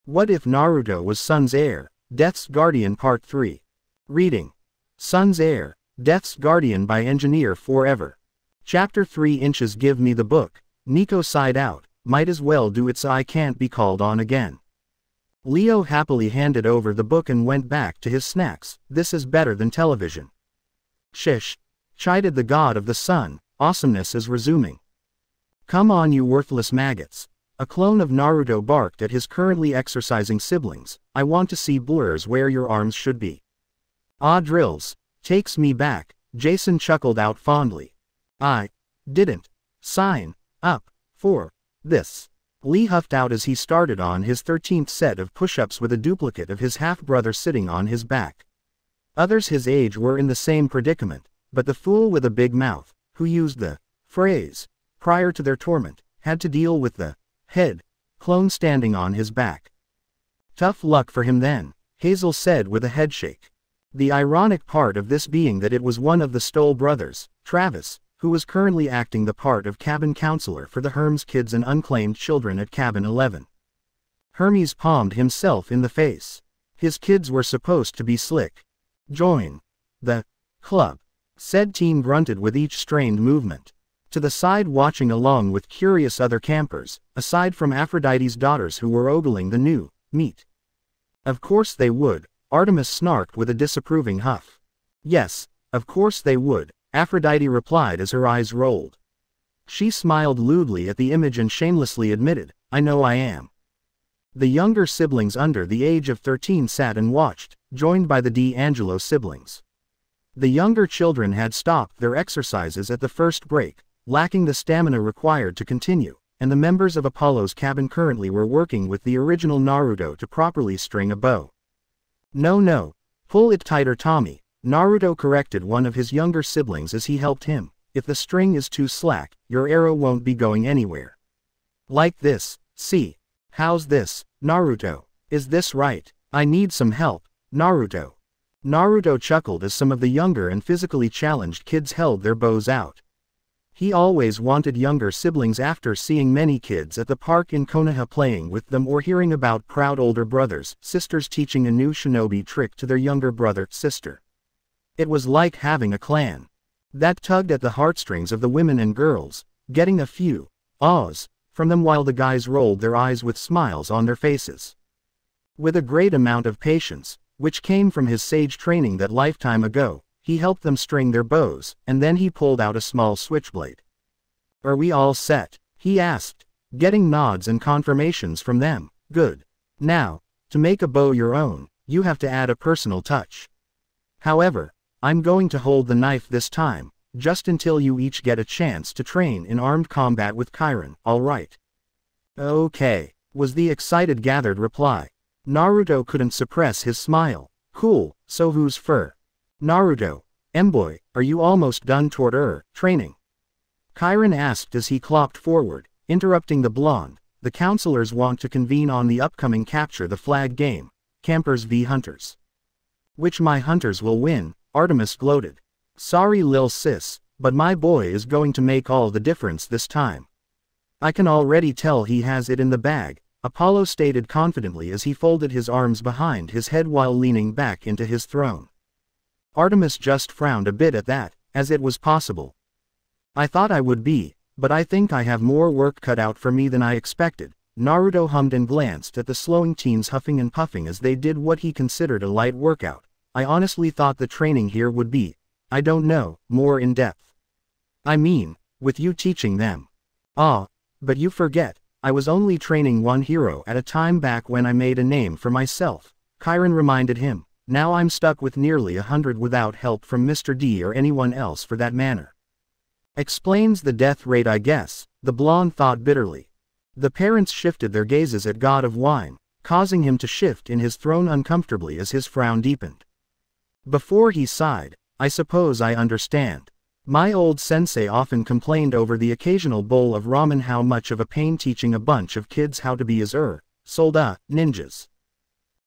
What if Naruto was Sun's heir? Death's Guardian Part 3. Reading. Sun's Heir, Death's Guardian by Engineer Forever. Chapter 3 Inches Give me the book. Nico sighed out, might as well do it so I can't be called on again. Leo happily handed over the book and went back to his snacks. This is better than television. Shish, chided the god of the sun, awesomeness is resuming. Come on you worthless maggots. A clone of Naruto barked at his currently exercising siblings. I want to see blurs where your arms should be. Ah drills, takes me back, Jason chuckled out fondly. I didn't sign up for this. Lee huffed out as he started on his 13th set of push-ups with a duplicate of his half-brother sitting on his back. Others his age were in the same predicament, but the fool with a big mouth, who used the phrase prior to their torment, had to deal with the head clone standing on his back. Tough luck for him then, Hazel said with a headshake. The ironic part of this being that it was one of the Stoll brothers, Travis, who was currently acting the part of cabin counselor for the Hermes kids and unclaimed children at cabin 11. Hermes palmed himself in the face. His kids were supposed to be slick. Join the club, said teen grunted with each strained movement. To the side watching along with curious other campers, aside from Aphrodite's daughters who were ogling the new meat. Of course they would, Artemis snarked with a disapproving huff. Yes, of course they would, Aphrodite replied as her eyes rolled. She smiled lewdly at the image and shamelessly admitted, I know I am. The younger siblings under the age of 13 sat and watched, joined by the D'Angelo siblings. The younger children had stopped their exercises at the first break, lacking the stamina required to continue, and the members of Apollo's cabin currently were working with the original Naruto to properly string a bow. No, pull it tighter Tommy, Naruto corrected one of his younger siblings as he helped him. If the string is too slack, your arrow won't be going anywhere. Like this, see. How's this, Naruto? Is this right? I need some help, Naruto. Naruto chuckled as some of the younger and physically challenged kids held their bows out. He always wanted younger siblings after seeing many kids at the park in Konoha playing with them or hearing about proud older brothers, sisters teaching a new shinobi trick to their younger brother, sister. It was like having a clan that tugged at the heartstrings of the women and girls, getting a few ahs from them while the guys rolled their eyes with smiles on their faces. With a great amount of patience, which came from his sage training that lifetime ago, he helped them string their bows, and then he pulled out a small switchblade. Are we all set? He asked, getting nods and confirmations from them. Good. Now, to make a bow your own, you have to add a personal touch. However, I'm going to hold the knife this time, just until you each get a chance to train in armed combat with Chiron, alright? Okay, was the excited gathered reply. Naruto couldn't suppress his smile. Cool, so who's fur? Naruto, M-boy, are you almost done toward training? Chiron asked as he clopped forward, interrupting the blonde. The counselors want to convene on the upcoming Capture the Flag game, Campers v Hunters. Which my hunters will win, Artemis gloated. Sorry lil sis, but my boy is going to make all the difference this time. I can already tell he has it in the bag, Apollo stated confidently as he folded his arms behind his head while leaning back into his throne. Artemis just frowned a bit at that, as it was possible. I thought I would be, but I think I have more work cut out for me than I expected. Naruto hummed and glanced at the slowing teens huffing and puffing as they did what he considered a light workout. I honestly thought the training here would be, I don't know, more in depth. I mean, with you teaching them. Ah, but you forget, I was only training one hero at a time back when I made a name for myself, Chiron reminded him. Now I'm stuck with nearly 100 without help from Mr. D or anyone else for that matter. Explains the death rate I guess, the blonde thought bitterly. The parents shifted their gazes at God of Wine, causing him to shift in his throne uncomfortably as his frown deepened. Before he sighed, I suppose I understand. My old sensei often complained over the occasional bowl of ramen how much of a pain teaching a bunch of kids how to be as soldier, ninjas.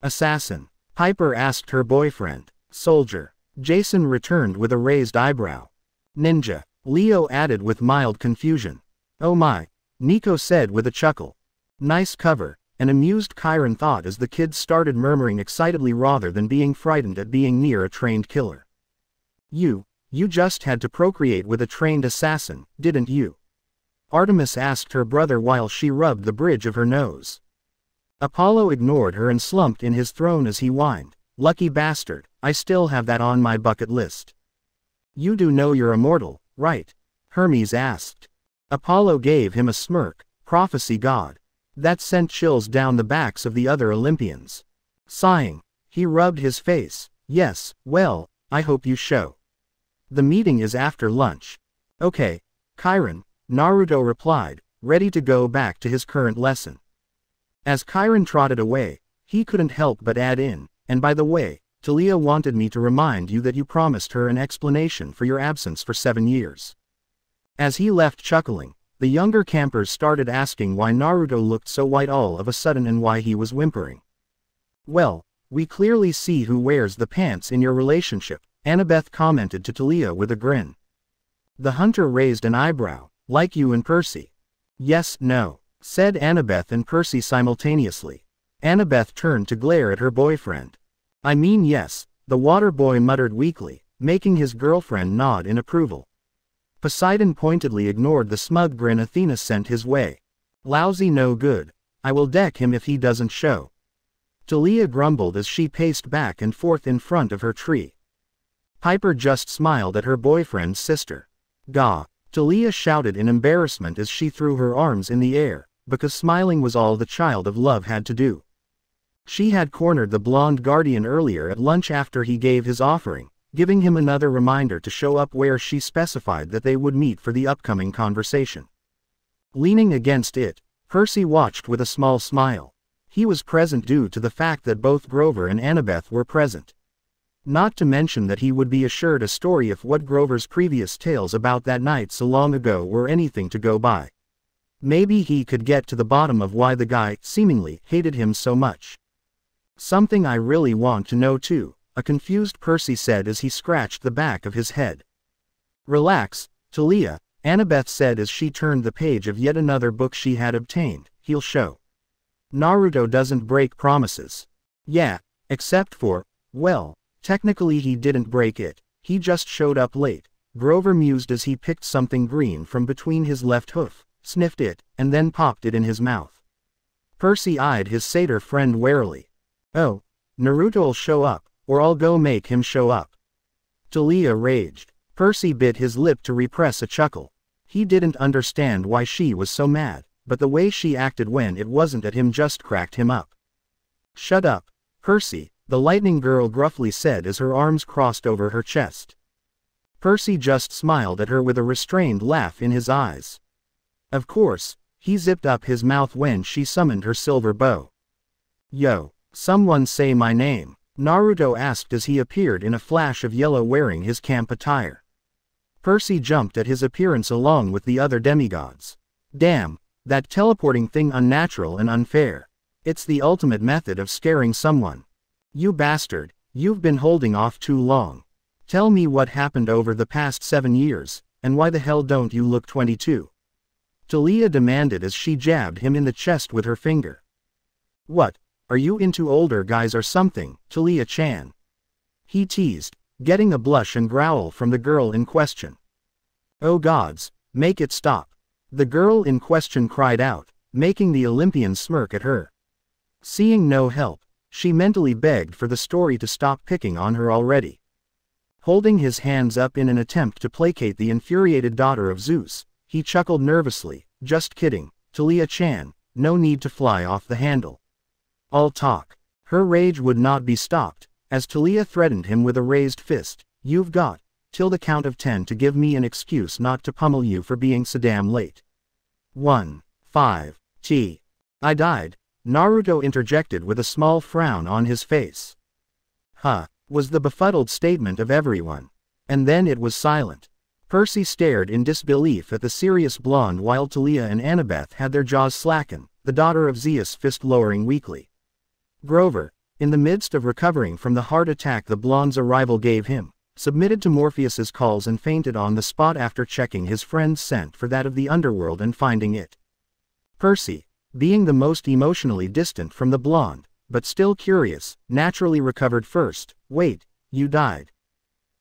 Assassin. Piper asked her boyfriend. Soldier. Jason returned with a raised eyebrow. Ninja. Leo added with mild confusion. Oh my, Nico said with a chuckle. Nice cover, an amused Chiron thought as the kids started murmuring excitedly rather than being frightened at being near a trained killer. You just had to procreate with a trained assassin, didn't you? Artemis asked her brother while she rubbed the bridge of her nose. Apollo ignored her and slumped in his throne as he whined, "Lucky bastard, I still have that on my bucket list." "You do know you're immortal, right?" Hermes asked. Apollo gave him a smirk, "Prophecy god." That sent chills down the backs of the other Olympians. Sighing, he rubbed his face, "Yes, well, I hope you show. The meeting is after lunch." "Okay, Chiron," Naruto replied, ready to go back to his current lesson. As Chiron trotted away, he couldn't help but add in, "And by the way, Talia wanted me to remind you that you promised her an explanation for your absence for 7 years." As he left chuckling, the younger campers started asking why Naruto looked so white all of a sudden and why he was whimpering. "Well, we clearly see who wears the pants in your relationship," Annabeth commented to Talia with a grin. The hunter raised an eyebrow, "Like you and Percy." "Yes, no," said Annabeth and Percy simultaneously. Annabeth turned to glare at her boyfriend. "I mean yes," the water boy muttered weakly, making his girlfriend nod in approval. Poseidon pointedly ignored the smug grin Athena sent his way. "Lousy no good. I will deck him if he doesn't show." Talia grumbled as she paced back and forth in front of her tree. Piper just smiled at her boyfriend's sister. "Gah!" Talia shouted in embarrassment as she threw her arms in the air, because smiling was all the child of love had to do. She had cornered the blonde guardian earlier at lunch after he gave his offering, giving him another reminder to show up where she specified that they would meet for the upcoming conversation. Leaning against it, Percy watched with a small smile. He was present due to the fact that both Grover and Annabeth were present. Not to mention that he would be assured a story if what Grover's previous tales about that night so long ago were anything to go by. Maybe he could get to the bottom of why the guy, seemingly, hated him so much. "Something I really want to know too," a confused Percy said as he scratched the back of his head. "Relax, Talia," Annabeth said as she turned the page of yet another book she had obtained, "He'll show. Naruto doesn't break promises." "Yeah, except for, well, technically he didn't break it, he just showed up late," Grover mused as he picked something green from between his left hoof, sniffed it, and then popped it in his mouth. Percy eyed his satyr friend warily. "Oh, Naruto'll show up, or I'll go make him show up." Talia raged. Percy bit his lip to repress a chuckle. He didn't understand why she was so mad, but the way she acted when it wasn't at him just cracked him up. "Shut up, Percy," the lightning girl gruffly said as her arms crossed over her chest. Percy just smiled at her with a restrained laugh in his eyes. Of course, he zipped up his mouth when she summoned her silver bow. "Yo, someone say my name," Naruto asked as he appeared in a flash of yellow wearing his camp attire. Percy jumped at his appearance along with the other demigods. "Damn, that teleporting thing unnatural and unfair. It's the ultimate method of scaring someone. You bastard, you've been holding off too long. Tell me what happened over the past 7 years, and why the hell don't you look 22? Talia demanded as she jabbed him in the chest with her finger. "What, are you into older guys or something, Talia-chan?" he teased, getting a blush and growl from the girl in question. "Oh gods, make it stop," the girl in question cried out, making the Olympian smirk at her. Seeing no help, she mentally begged for the story to stop picking on her already. Holding his hands up in an attempt to placate the infuriated daughter of Zeus, he chuckled nervously, "Just kidding, Talia-chan, no need to fly off the handle. I'll talk." Her rage would not be stopped, as Talia threatened him with a raised fist. "You've got till the count of 10 to give me an excuse not to pummel you for being so damn late." 1, 5, T. "I died," Naruto interjected with a small frown on his face. "Huh," was the befuddled statement of everyone. And then it was silent. Percy stared in disbelief at the serious blonde while Talia and Annabeth had their jaws slacken, the daughter of Zeus fist lowering weakly. Grover, in the midst of recovering from the heart attack the blonde's arrival gave him, submitted to Morpheus's calls and fainted on the spot after checking his friend's scent for that of the underworld and finding it. Percy, being the most emotionally distant from the blonde, but still curious, naturally recovered first. Wait, you died.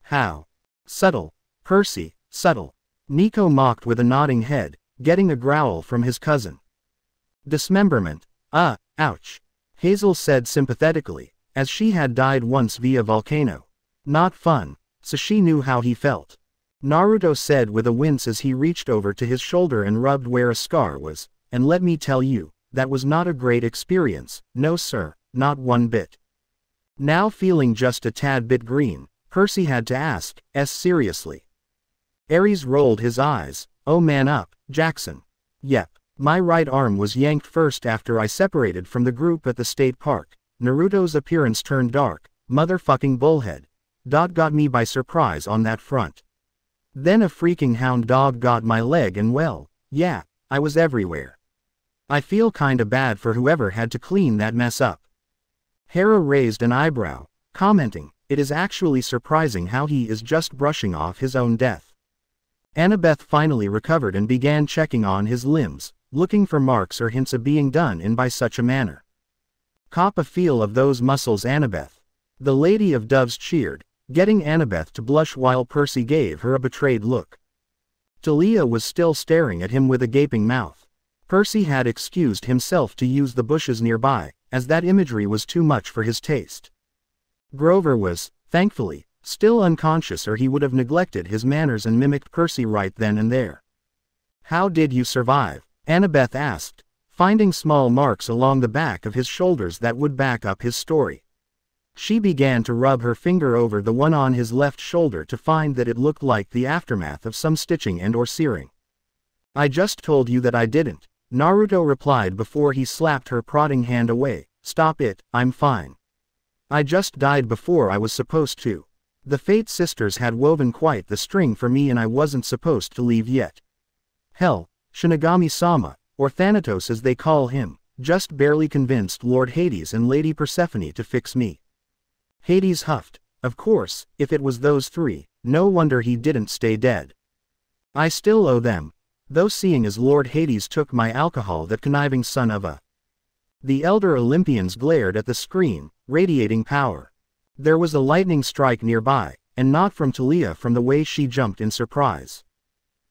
How? Subtle. Percy, subtle. Nico mocked with a nodding head, getting a growl from his cousin. Dismemberment. Ouch. Hazel said sympathetically, as she had died once via volcano. Not fun, so she knew how he felt. Naruto said with a wince as he reached over to his shoulder and rubbed where a scar was, and let me tell you, that was not a great experience, no sir, not one bit. Now feeling just a tad bit green, Percy had to ask, seriously. Ares rolled his eyes, oh man up, Jackson. Yep. My right arm was yanked first after I separated from the group at the state park. Naruto's appearance turned dark, motherfucking bullhead. Got me by surprise on that front. Then a freaking hound dog got my leg and well, yeah, I was everywhere. I feel kinda bad for whoever had to clean that mess up. Hera raised an eyebrow, commenting, it is actually surprising how he is just brushing off his own death. Annabeth finally recovered and began checking on his limbs, looking for marks or hints of being done in by such a manner. Cop a feel of those muscles, Annabeth. The Lady of Doves cheered, getting Annabeth to blush while Percy gave her a betrayed look. Talia was still staring at him with a gaping mouth. Percy had excused himself to use the bushes nearby, as that imagery was too much for his taste. Grover was, thankfully, still unconscious, or he would have neglected his manners and mimicked Percy right then and there. How did you survive? Annabeth asked, finding small marks along the back of his shoulders that would back up his story. She began to rub her finger over the one on his left shoulder to find that it looked like the aftermath of some stitching and or searing. I just told you that I didn't, Naruto replied before he slapped her prodding hand away. Stop it, I'm fine. I just died before I was supposed to. The Fate sisters had woven quite the string for me and I wasn't supposed to leave yet. Hell, Shinigami-sama, or Thanatos as they call him, just barely convinced Lord Hades and Lady Persephone to fix me. Hades huffed, of course, if it was those three, no wonder he didn't stay dead. I still owe them, though, seeing as Lord Hades took my alcohol, that conniving son of a. The elder Olympians glared at the screen, radiating power. There was a lightning strike nearby, and not from Talia from the way she jumped in surprise.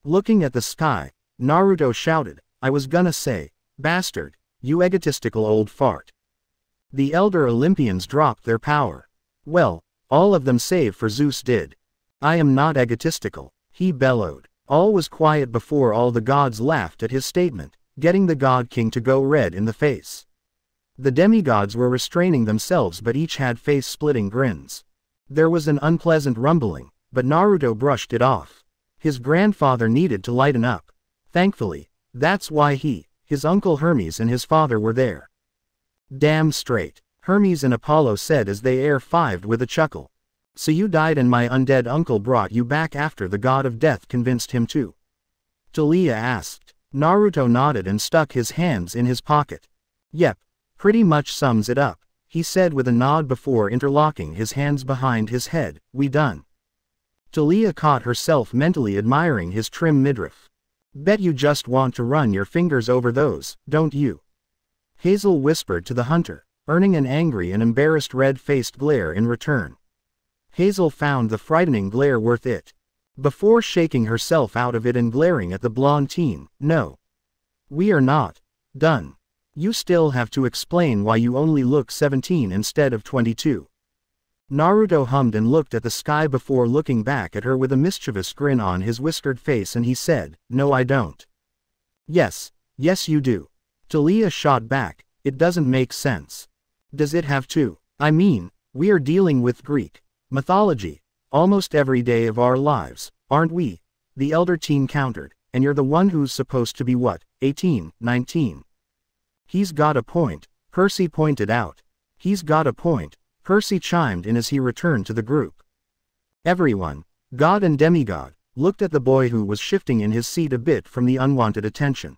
Looking at the sky, Naruto shouted, I was gonna say, bastard, you egotistical old fart. The elder Olympians dropped their power. Well, all of them save for Zeus did. I am not egotistical, he bellowed. All was quiet before all the gods laughed at his statement, getting the God King to go red in the face. The demigods were restraining themselves, but each had face-splitting grins. There was an unpleasant rumbling, but Naruto brushed it off. His grandfather needed to lighten up. Thankfully, that's why his uncle Hermes and his father were there. Damn straight, Hermes and Apollo said as they air-fived with a chuckle. So you died and my undead uncle brought you back after the god of death convinced him to? Talia asked. Naruto nodded and stuck his hands in his pocket. Yep, pretty much sums it up, he said with a nod before interlocking his hands behind his head. We done. Talia caught herself mentally admiring his trim midriff. Bet you just want to run your fingers over those, don't you? Hazel whispered to the hunter, earning an angry and embarrassed red-faced glare in return. Hazel found the frightening glare worth it. Before shaking herself out of it and glaring at the blonde teen, no. We are not done. You still have to explain why you only look 17 instead of 22. Naruto hummed and looked at the sky before looking back at her with a mischievous grin on his whiskered face, and he said, no I don't. Yes you do. Talia shot back, it doesn't make sense. Does it have to? I mean, we are dealing with Greek mythology almost every day of our lives, aren't we? The elder teen countered, and you're the one who's supposed to be what, 18, 19? He's got a point, Percy pointed out. He's got a point, Percy chimed in as he returned to the group. Everyone, god and demigod, looked at the boy who was shifting in his seat a bit from the unwanted attention.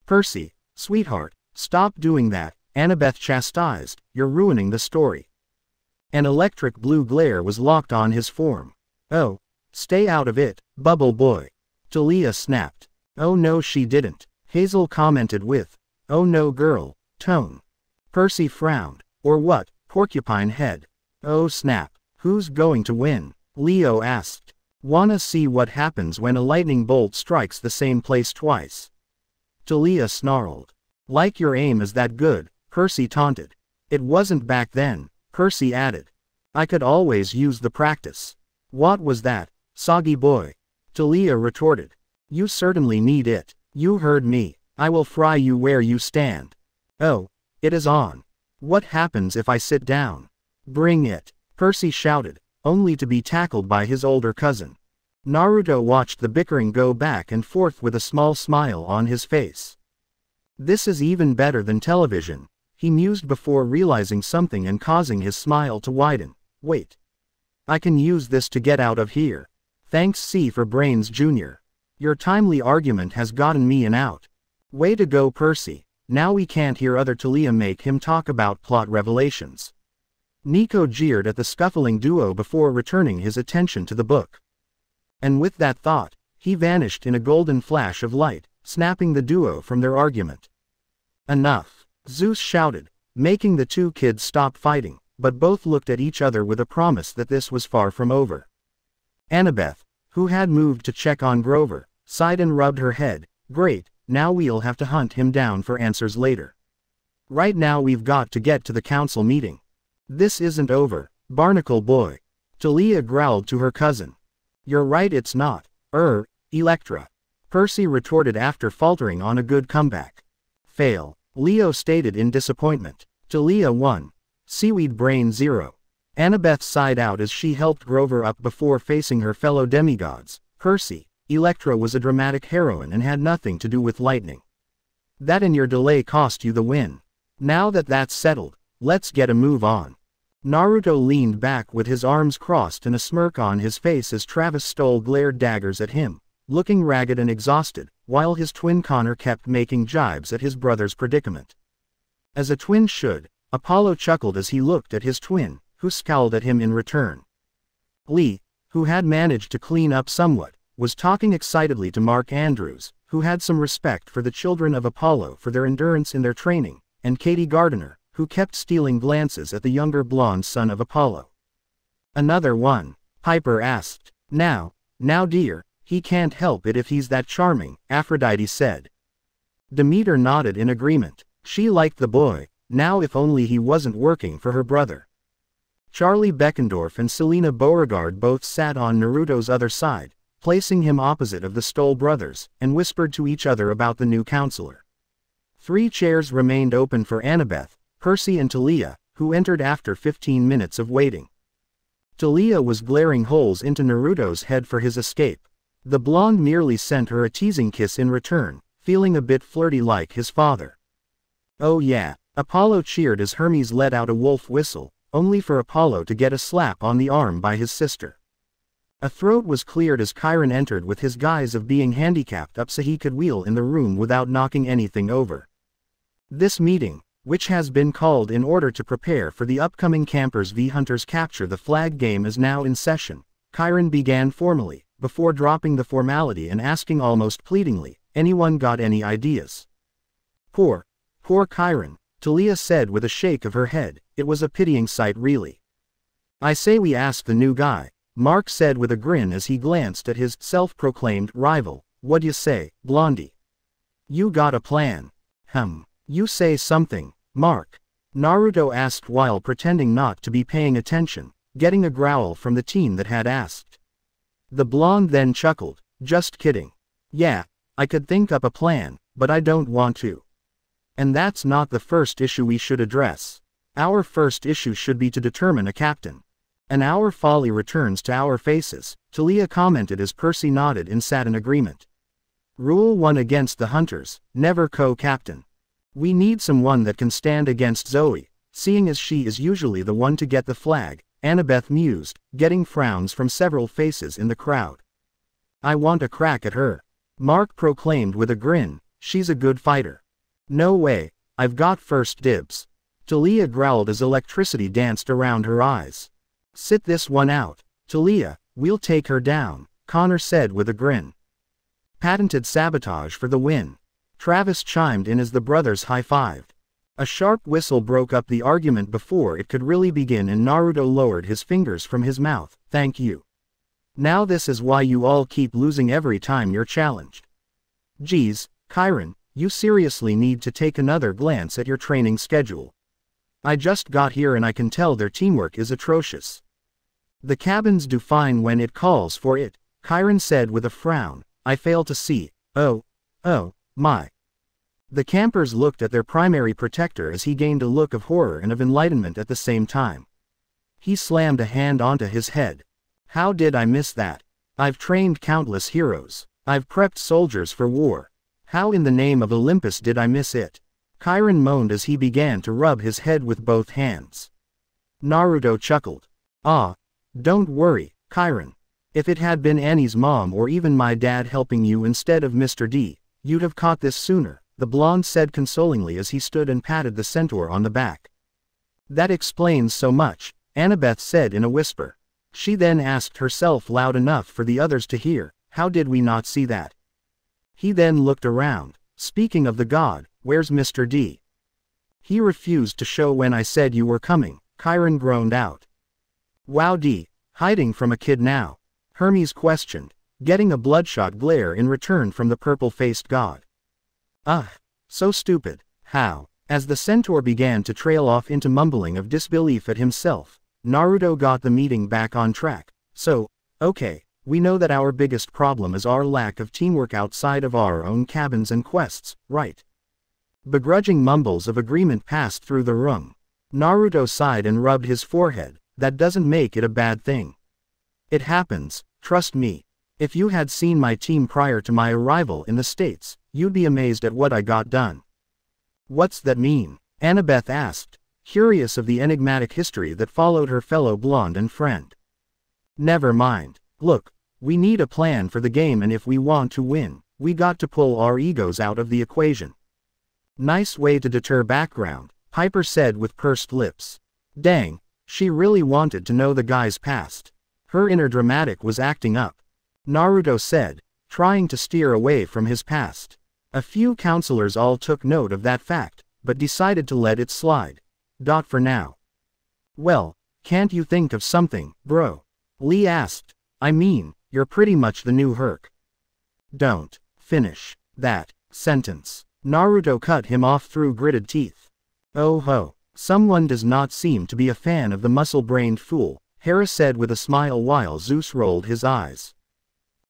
Percy, sweetheart, stop doing that, Annabeth chastised, you're ruining the story. An electric blue glare was locked on his form. Oh, stay out of it, bubble boy. Talia snapped. Oh no she didn't, Hazel commented with, Oh no girl, tone. Percy frowned. Or what, porcupine head? Oh snap, who's going to win? Leo asked. Wanna see what happens when a lightning bolt strikes the same place twice? Talia snarled. Like your aim is that good, Percy taunted. It wasn't back then, Percy added. I could always use the practice. What was that, soggy boy? Talia retorted. You certainly need it. You heard me. I will fry you where you stand. Oh, it is on. What happens if I sit down? Bring it, Percy shouted, only to be tackled by his older cousin. Naruto watched the bickering go back and forth with a small smile on his face. This is even better than television, he mused before realizing something and causing his smile to widen. Wait. I can use this to get out of here. Thanks C for Brains Jr. Your timely argument has gotten me an out. Way to go Percy, now we can't hear other Talia make him talk about plot revelations. Nico jeered at the scuffling duo before returning his attention to the book. And with that thought, he vanished in a golden flash of light, snapping the duo from their argument. Enough, Zeus shouted, making the two kids stop fighting, but both looked at each other with a promise that this was far from over. Annabeth, who had moved to check on Grover, sighed and rubbed her head. Great, now we'll have to hunt him down for answers later. Right now we've got to get to the council meeting. This isn't over, barnacle boy. Talia growled to her cousin. You're right it's not. Electra. Percy retorted after faltering on a good comeback. Fail, Leo stated in disappointment. Talia won. Seaweed Brain 0. Annabeth sighed out as she helped Grover up before facing her fellow demigods. Percy, Electra was a dramatic heroine and had nothing to do with lightning. That and your delay cost you the win. Now that that's settled, let's get a move on. Naruto leaned back with his arms crossed and a smirk on his face as Travis Stoll glared daggers at him, looking ragged and exhausted, while his twin Connor kept making jibes at his brother's predicament. As a twin should, Apollo chuckled as he looked at his twin, who scowled at him in return. Lee, who had managed to clean up somewhat, was talking excitedly to Mark Andrews, who had some respect for the children of Apollo for their endurance in their training, and Katie Gardiner, who kept stealing glances at the younger blonde son of Apollo. Another one? Piper asked. Now dear, he can't help it if he's that charming, Aphrodite said. Demeter nodded in agreement. She liked the boy, now if only he wasn't working for her brother. Charlie Beckendorf and Selena Beauregard both sat on Naruto's other side, placing him opposite of the Stoll brothers, and whispered to each other about the new counselor. 3 chairs remained open for Annabeth, Percy and Talia, who entered after 15 minutes of waiting. Talia was glaring holes into Naruto's head for his escape. The blonde merely sent her a teasing kiss in return, feeling a bit flirty like his father. Oh yeah, Apollo cheered as Hermes let out a wolf whistle, only for Apollo to get a slap on the arm by his sister. A throat was cleared as Chiron entered with his guise of being handicapped up so he could wheel in the room without knocking anything over. This meeting, which has been called in order to prepare for the upcoming Campers v Hunters Capture the Flag game, is now in session, Chiron began formally, before dropping the formality and asking almost pleadingly, anyone got any ideas? Poor Chiron, Talia said with a shake of her head, it was a pitying sight really. I say we ask the new guy, Mark said with a grin as he glanced at his self-proclaimed rival. What'd you say, Blondie? You got a plan? You say something, Mark. Naruto asked while pretending not to be paying attention, getting a growl from the teen that had asked. The blonde then chuckled, just kidding. Yeah, I could think up a plan, but I don't want to. And that's not the first issue we should address. Our first issue should be to determine a captain. And our folly returns to our faces, Talia commented as Percy nodded in saddened agreement. Rule 1 against the hunters, never co-captain. We need someone that can stand against Zoe, seeing as she is usually the one to get the flag, Annabeth mused, getting frowns from several faces in the crowd. I want a crack at her. Mark proclaimed with a grin, she's a good fighter. No way, I've got first dibs. Talia growled as electricity danced around her eyes. Sit this one out, Talia, we'll take her down, Connor said with a grin. Patented sabotage for the win. Travis chimed in as the brothers high-fived. A sharp whistle broke up the argument before it could really begin, and Naruto lowered his fingers from his mouth. Thank you. Now this is why you all keep losing every time you're challenged. Geez, Chiron, you seriously need to take another glance at your training schedule. I just got here and I can tell their teamwork is atrocious. The cabins do fine when it calls for it, Chiron said with a frown. I fail to see. Oh, my. The campers looked at their primary protector as he gained a look of horror and of enlightenment at the same time. He slammed a hand onto his head. How did I miss that? I've trained countless heroes. I've prepped soldiers for war. How in the name of Olympus did I miss it? Chiron moaned as he began to rub his head with both hands. Naruto chuckled. Ah, don't worry, Chiron. If it had been Annie's mom or even my dad helping you instead of Mr. D, you'd have caught this sooner, the blonde said consolingly as he stood and patted the centaur on the back. That explains so much, Annabeth said in a whisper. She then asked herself loud enough for the others to hear, how did we not see that? He then looked around. Speaking of the god, where's Mr. D? He refused to show when I said you were coming, Chiron groaned out. Wow, D, hiding from a kid now? Hermes questioned, getting a bloodshot glare in return from the purple-faced god. Ugh, so stupid, how? As the centaur began to trail off into mumbling of disbelief at himself, Naruto got the meeting back on track. So, okay, we know that our biggest problem is our lack of teamwork outside of our own cabins and quests, right? Begrudging mumbles of agreement passed through the room. Naruto sighed and rubbed his forehead. That doesn't make it a bad thing. It happens, trust me. If you had seen my team prior to my arrival in the States, you'd be amazed at what I got done. What's that mean? Annabeth asked, curious of the enigmatic history that followed her fellow blonde and friend. Never mind. Look, we need a plan for the game, and if we want to win, we got to pull our egos out of the equation. Nice way to deter background, Piper said with pursed lips. Dang, she really wanted to know the guy's past. Her inner dramatic was acting up. Naruto said, trying to steer away from his past. A few counselors all took note of that fact, but decided to let it slide. For now. Well, can't you think of something, bro? Lee asked. I mean, you're pretty much the new Herc. Don't finish that sentence. Naruto cut him off through gritted teeth. Oh ho, someone does not seem to be a fan of the muscle-brained fool, Hera said with a smile while Zeus rolled his eyes.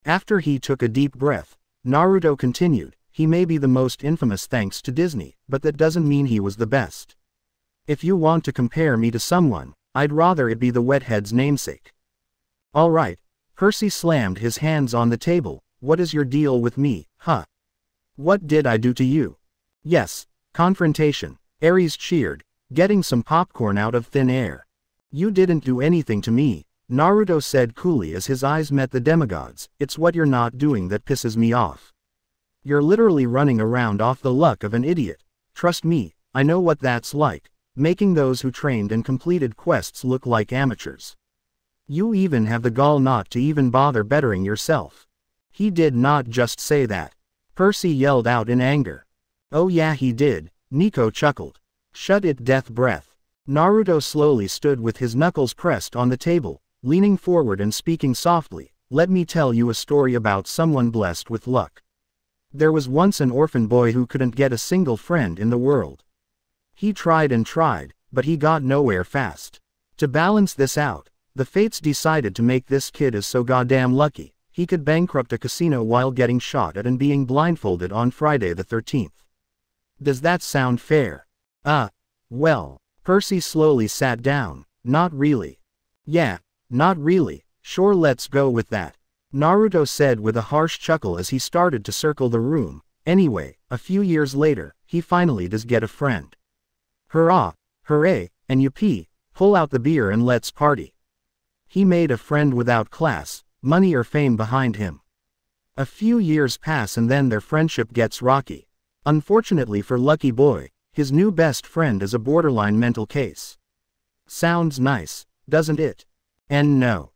After he took a deep breath, Naruto continued, he may be the most infamous thanks to Disney, but that doesn't mean he was the best. If you want to compare me to someone, I'd rather it be the Wethead's namesake. Alright, Percy slammed his hands on the table, what is your deal with me, huh? What did I do to you? Yes, confrontation, Ares cheered, getting some popcorn out of thin air. You didn't do anything to me, Naruto said coolly as his eyes met the demigod's, it's what you're not doing that pisses me off. You're literally running around off the luck of an idiot. Trust me, I know what that's like, making those who trained and completed quests look like amateurs. You even have the gall not to even bother bettering yourself. He did not just say that. Percy yelled out in anger. Oh yeah he did, Nico chuckled. Shut it, death breath. Naruto slowly stood with his knuckles pressed on the table, leaning forward and speaking softly, let me tell you a story about someone blessed with luck. There was once an orphan boy who couldn't get a single friend in the world. He tried and tried, but he got nowhere fast. To balance this out, the fates decided to make this kid as so goddamn lucky, he could bankrupt a casino while getting shot at and being blindfolded on Friday the 13th. Does that sound fair? Well, Percy slowly sat down, not really. Yeah, not really, sure let's go with that. Naruto said with a harsh chuckle as he started to circle the room. Anyway, a few years later, he finally does get a friend. Hurrah, hooray, and yippee, pull out the beer and let's party. He made a friend without class, money or fame behind him. A few years pass and then their friendship gets rocky. Unfortunately for Lucky Boy, his new best friend is a borderline mental case. Sounds nice, doesn't it? And no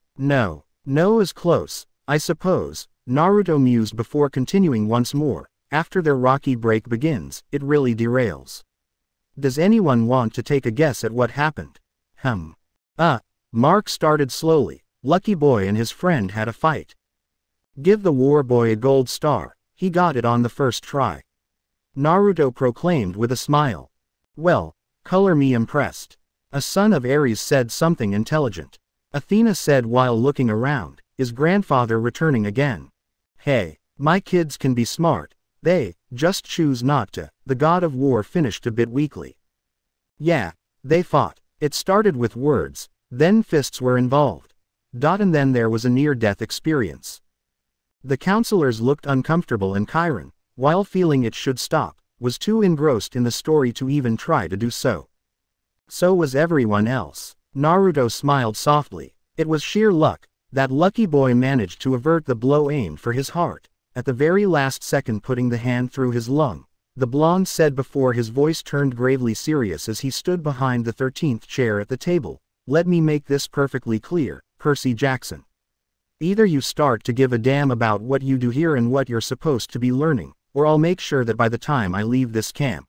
is close, I suppose, Naruto mused before continuing once more. after their rocky break begins, it really derails. Does anyone want to take a guess at what happened? Mark started slowly. Lucky Boy and his friend had a fight. Give the war boy a gold star, he got it on the first try. Naruto proclaimed with a smile. Well, color me impressed. A son of Ares said something intelligent. Athena said while looking around, is grandfather returning again? Hey, my kids can be smart, they just choose not to. The god of war finished a bit weakly. Yeah, they fought. It started with words, then fists were involved. And then there was a near-death experience. The counselors looked uncomfortable and Chiron, while feeling it should stop, was too engrossed in the story to even try to do so. So was everyone else. Naruto smiled softly. It was sheer luck. That Lucky Boy managed to avert the blow aimed for his heart, at the very last second putting the hand through his lung, the blonde said before his voice turned gravely serious as he stood behind the 13th chair at the table. Let me make this perfectly clear, Percy Jackson. Either you start to give a damn about what you do here and what you're supposed to be learning, or I'll make sure that by the time I leave this camp.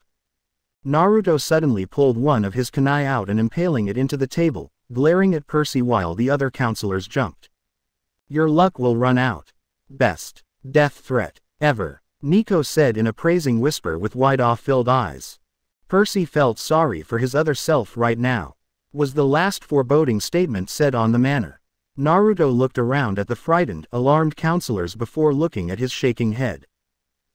Naruto suddenly pulled one of his kunai out and impaling it into the table, glaring at Percy while the other counselors jumped. Your luck will run out. Best death threat ever, Nico said in a praising whisper with wide-filled eyes. Percy felt sorry for his other self right now. Was the last foreboding statement said on the manor? Naruto looked around at the frightened, alarmed counselors before looking at his shaking head.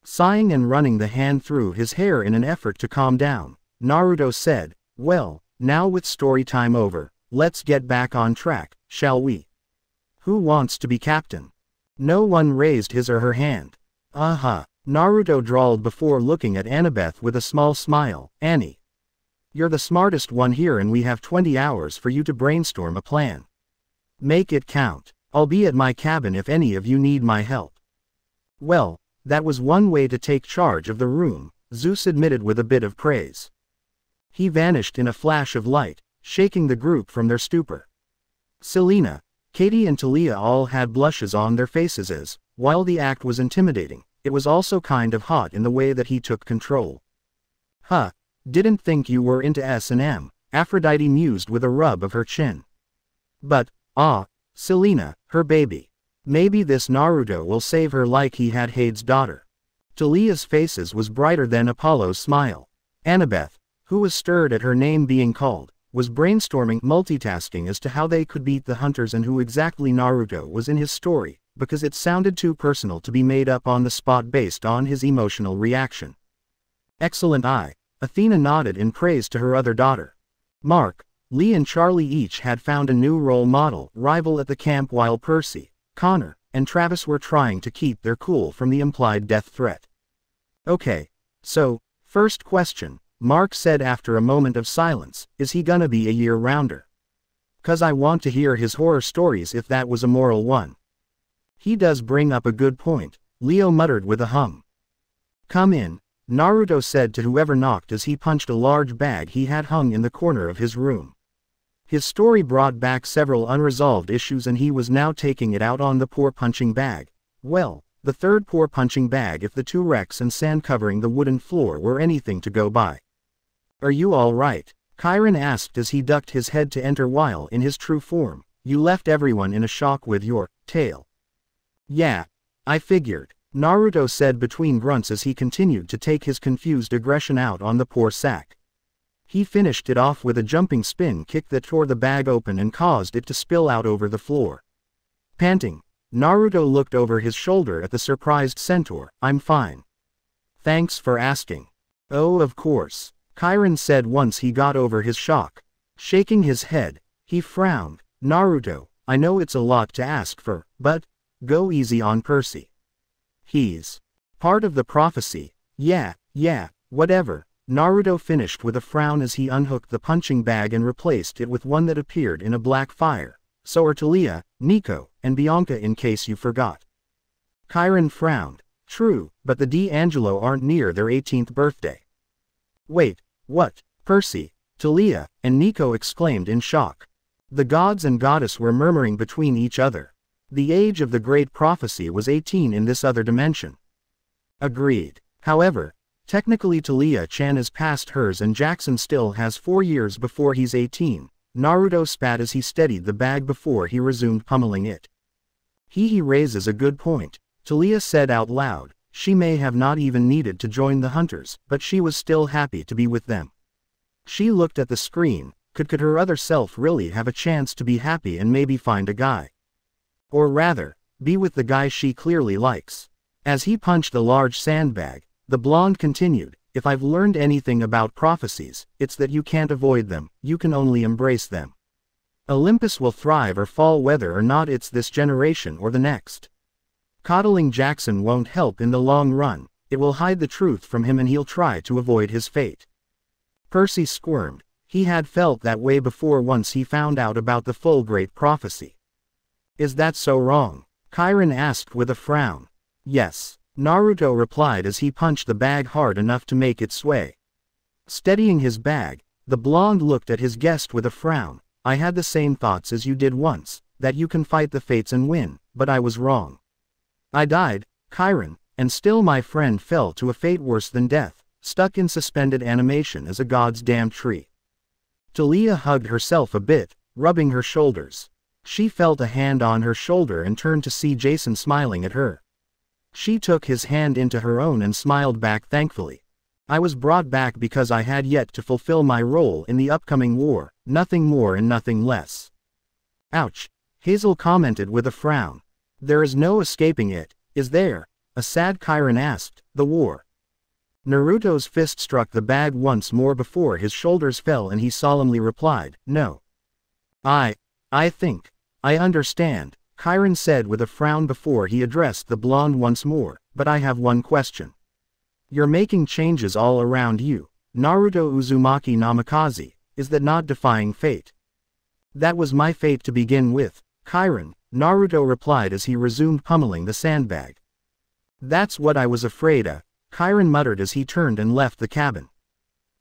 Sighing and running the hand through his hair in an effort to calm down, Naruto said, well, now with story time over, let's get back on track, shall we? Who wants to be captain? No one raised his or her hand. Naruto drawled before looking at Annabeth with a small smile. Annie. You're the smartest one here and we have 20 hours for you to brainstorm a plan. Make it count. I'll be at my cabin if any of you need my help. Well, that was one way to take charge of the room, Zeus admitted with a bit of praise. He vanished in a flash of light, shaking the group from their stupor. Selena, Katie and Talia all had blushes on their faces as, while the act was intimidating, it was also kind of hot in the way that he took control. Didn't think you were into S&M, Aphrodite mused with a rub of her chin. But, Selena, her baby. Maybe this Naruto will save her like he had Hade's daughter. Talia's face was brighter than Apollo's smile. Annabeth, who was stirred at her name being called, was brainstorming, multitasking as to how they could beat the hunters and who exactly Naruto was in his story, because it sounded too personal to be made up on the spot based on his emotional reaction. Excellent eye, Athena nodded in praise to her other daughter. Mark, Lee and Charlie each had found a new role model rival at the camp while Percy, Connor, and Travis were trying to keep their cool from the implied death threat. Okay, so, first question, Mark said after a moment of silence, is he gonna be a year-rounder? 'Cause I want to hear his horror stories if that was a moral one. He does bring up a good point, Leo muttered with a hum. Come in, Naruto said to whoever knocked as he punched a large bag he had hung in the corner of his room. His story brought back several unresolved issues and he was now taking it out on the poor punching bag. Well, the third poor punching bag if the two wrecks and sand covering the wooden floor were anything to go by. Are you all right? Chiron asked as he ducked his head to enter while in his true form. You left everyone in a shock with your tail. Yeah, I figured, Naruto said between grunts as he continued to take his confused aggression out on the poor sack. He finished it off with a jumping spin kick that tore the bag open and caused it to spill out over the floor. Panting, Naruto looked over his shoulder at the surprised centaur. I'm fine. Thanks for asking. Oh, of course, Chiron said once he got over his shock. Shaking his head, he frowned. Naruto, I know it's a lot to ask for, but go easy on Percy. He's part of the prophecy. Yeah, whatever. Naruto finished with a frown as he unhooked the punching bag and replaced it with one that appeared in a black fire. So are Talia, Nico, and Bianca in case you forgot. Chiron frowned. True, but the D'Angelo aren't near their 18th birthday. Wait, what? Percy, Talia, and Nico exclaimed in shock. The gods and goddess were murmuring between each other. The age of the great prophecy was 18 in this other dimension. Agreed. However, technically Talia-chan is past hers and Jackson still has 4 years before he's 18, Naruto spat as he steadied the bag before he resumed pummeling it. He raises a good point, Talia said out loud. She may have not even needed to join the hunters, but she was still happy to be with them. She looked at the screen. Could her other self really have a chance to be happy and maybe find a guy? Or rather, be with the guy she clearly likes. As he punched the large sandbag, the blonde continued, if I've learned anything about prophecies, it's that you can't avoid them, you can only embrace them. Olympus will thrive or fall whether or not it's this generation or the next. Coddling Jackson won't help in the long run, it will hide the truth from him and he'll try to avoid his fate. Percy squirmed. He had felt that way before once he found out about the full great prophecy. Is that so wrong? Chiron asked with a frown. Yes, Naruto replied as he punched the bag hard enough to make it sway. Steadying his bag, the blonde looked at his guest with a frown. I had the same thoughts as you did once, that you can fight the fates and win, but I was wrong. I died, Chiron, and still my friend fell to a fate worse than death, stuck in suspended animation as a god's damned tree. Talia hugged herself a bit, rubbing her shoulders. She felt a hand on her shoulder and turned to see Jason smiling at her. She took his hand into her own and smiled back thankfully. I was brought back because I had yet to fulfill my role in the upcoming war, nothing more and nothing less. Ouch, Hazel commented with a frown. There is no escaping it, is there? A sad Chiron asked. The war. Naruto's fist struck the bag once more before his shoulders fell and he solemnly replied, no. I think. I understand, Chiron said with a frown before he addressed the blonde once more, but I have one question. You're making changes all around you, Naruto Uzumaki Namikaze, is that not defying fate? That was my fate to begin with, Chiron, Naruto replied as he resumed pummeling the sandbag. That's what I was afraid of, Chiron muttered as he turned and left the cabin.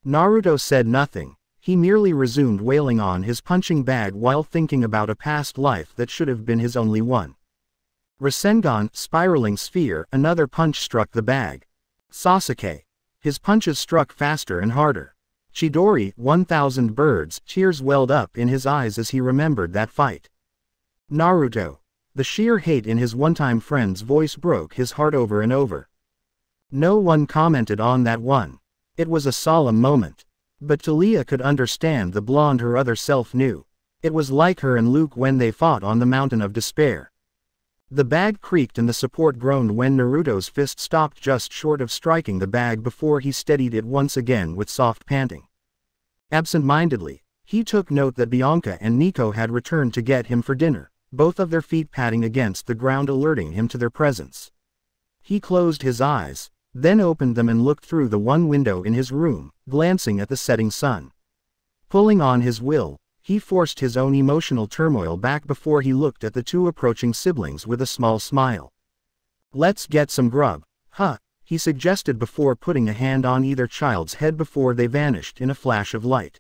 Naruto said nothing, he merely resumed wailing on his punching bag while thinking about a past life that should have been his only one. Rasengan, spiraling sphere, another punch struck the bag. Sasuke. His punches struck faster and harder. Chidori, 1,000 birds, tears welled up in his eyes as he remembered that fight. Naruto. The sheer hate in his one-time friend's voice broke his heart over and over. No one commented on that one. It was a solemn moment. But Talia could understand the blonde her other self knew. It was like her and Luke when they fought on the Mountain of Despair. The bag creaked and the support groaned when Naruto's fist stopped just short of striking the bag before he steadied it once again with soft panting. Absent-mindedly, he took note that Bianca and Nico had returned to get him for dinner, both of their feet patting against the ground alerting him to their presence. He closed his eyes, then opened them and looked through the one window in his room, glancing at the setting sun. Pulling on his will, he forced his own emotional turmoil back before he looked at the two approaching siblings with a small smile. Let's get some grub, huh, he suggested before putting a hand on either child's head before they vanished in a flash of light.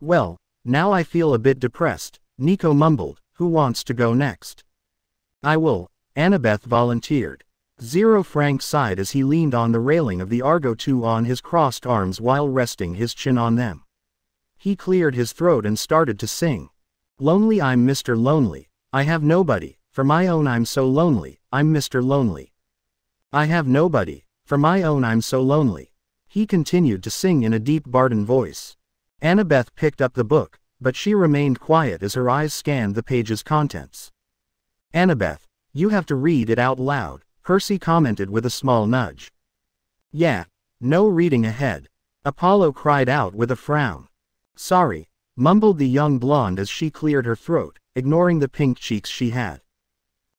Well, now I feel a bit depressed, Nico mumbled. Who wants to go next? I will, Annabeth volunteered. Zero Frank sighed as he leaned on the railing of the Argo 2 on his crossed arms while resting his chin on them. He cleared his throat and started to sing. Lonely I'm Mr. Lonely, I have nobody, for my own I'm so lonely, I'm Mr. Lonely. I have nobody, for my own I'm so lonely. He continued to sing in a deep Barden voice. Annabeth picked up the book, but she remained quiet as her eyes scanned the page's contents. Annabeth, you have to read it out loud, Percy commented with a small nudge. Yeah, no reading ahead, Apollo cried out with a frown. Sorry, mumbled the young blonde as she cleared her throat, ignoring the pink cheeks she had.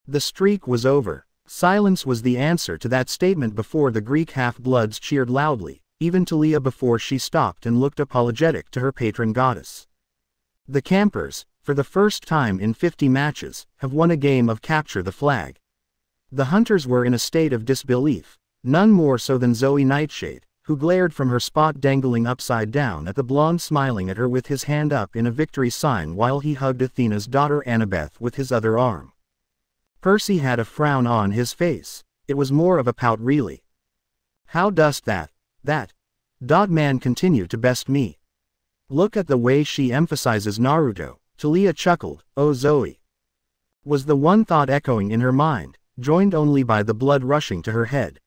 The streak was over. Silence was the answer to that statement before the Greek half-bloods cheered loudly, even Talia before she stopped and looked apologetic to her patron goddess. The campers, for the first time in 50 matches, have won a game of capture the flag. The hunters were in a state of disbelief, none more so than Zoe Nightshade, who glared from her spot dangling upside down at the blonde smiling at her with his hand up in a victory sign while he hugged Athena's daughter Annabeth with his other arm. Percy had a frown on his face, it was more of a pout really. How dost that dog-man continue to best me? Look at the way she emphasizes Naruto. Talia chuckled. Oh Zoe. Was the one thought echoing in her mind, joined only by the blood rushing to her head.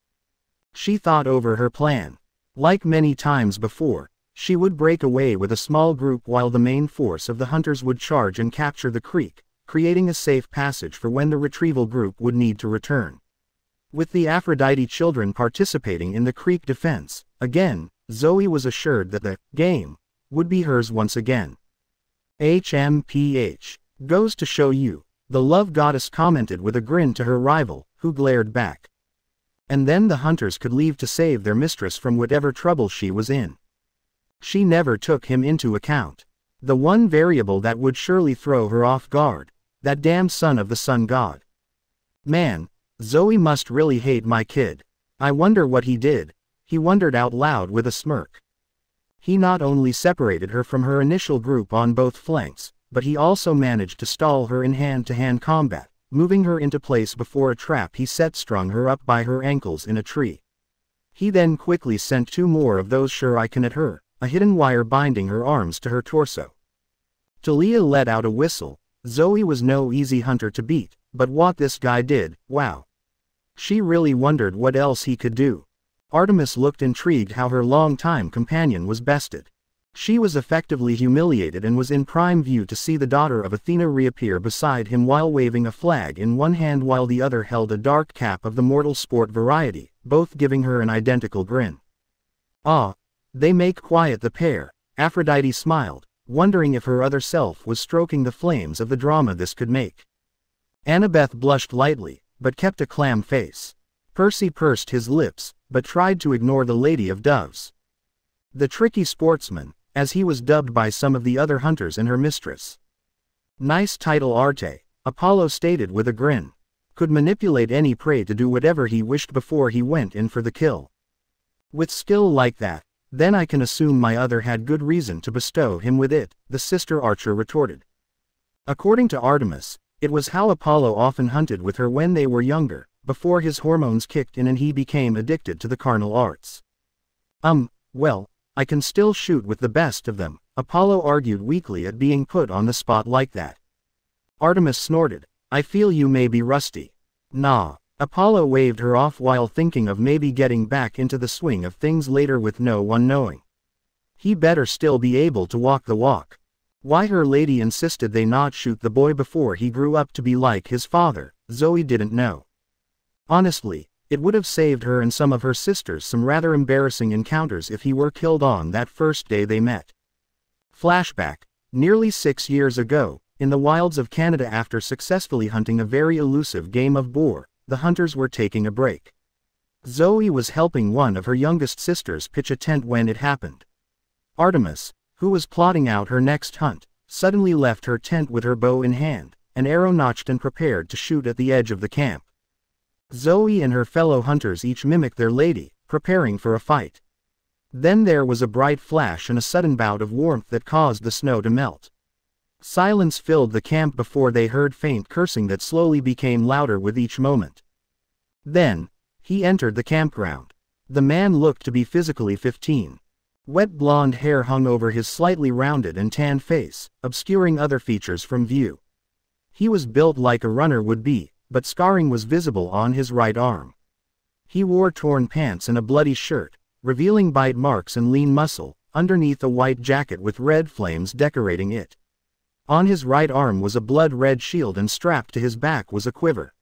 She thought over her plan. Like many times before, she would break away with a small group while the main force of the hunters would charge and capture the creek, creating a safe passage for when the retrieval group would need to return. With the Aphrodite children participating in the creek defense, again, Zoe was assured that the game would be hers once again. HMPH. Goes to show you, the love goddess commented with a grin to her rival, who glared back. And then the hunters could leave to save their mistress from whatever trouble she was in. She never took him into account. The one variable that would surely throw her off guard. That damn son of the sun god. Man, Zoe must really hate my kid. I wonder what he did, he wondered out loud with a smirk. He not only separated her from her initial group on both flanks, but he also managed to stall her in hand-to-hand combat, moving her into place before a trap he set strung her up by her ankles in a tree. He then quickly sent 2 more of those shuriken at her, a hidden wire binding her arms to her torso. Talia let out a whistle. Zoe was no easy hunter to beat, but what this guy did, wow. She really wondered what else he could do. Artemis looked intrigued how her long-time companion was bested. She was effectively humiliated and was in prime view to see the daughter of Athena reappear beside him while waving a flag in one hand while the other held a dark cap of the mortal sport variety, both giving her an identical grin. Ah, they make quiet the pair, Aphrodite smiled, wondering if her other self was stroking the flames of the drama this could make. Annabeth blushed lightly, but kept a clam face. Percy pursed his lips, but tried to ignore the Lady of Doves. The tricky sportsman, as he was dubbed by some of the other hunters and her mistress. Nice title Arte, Apollo stated with a grin. Could manipulate any prey to do whatever he wished before he went in for the kill. With skill like that, then I can assume my other had good reason to bestow him with it, the sister archer retorted. According to Artemis, it was how Apollo often hunted with her when they were younger, before his hormones kicked in and he became addicted to the carnal arts. Well, I can still shoot with the best of them, Apollo argued weakly at being put on the spot like that. Artemis snorted, I feel you may be rusty. Nah. Apollo waved her off while thinking of maybe getting back into the swing of things later with no one knowing. He better still be able to walk the walk. Why her lady insisted they not shoot the boy before he grew up to be like his father, Zoe didn't know. Honestly, it would have saved her and some of her sisters some rather embarrassing encounters if he were killed on that first day they met. Flashback, nearly 6 years ago, in the wilds of Canada after successfully hunting a very elusive game of boar, the hunters were taking a break. Zoe was helping one of her youngest sisters pitch a tent when it happened. Artemis, who was plotting out her next hunt, suddenly left her tent with her bow in hand, an arrow notched and prepared to shoot at the edge of the camp. Zoe and her fellow hunters each mimicked their lady, preparing for a fight. Then there was a bright flash and a sudden bout of warmth that caused the snow to melt. Silence filled the camp before they heard faint cursing that slowly became louder with each moment. Then, he entered the campground. The man looked to be physically 15. Wet blonde hair hung over his slightly rounded and tanned face, obscuring other features from view. He was built like a runner would be, but scarring was visible on his right arm. He wore torn pants and a bloody shirt, revealing bite marks and lean muscle, underneath a white jacket with red flames decorating it. On his right arm was a blood-red shield and strapped to his back was a quiver.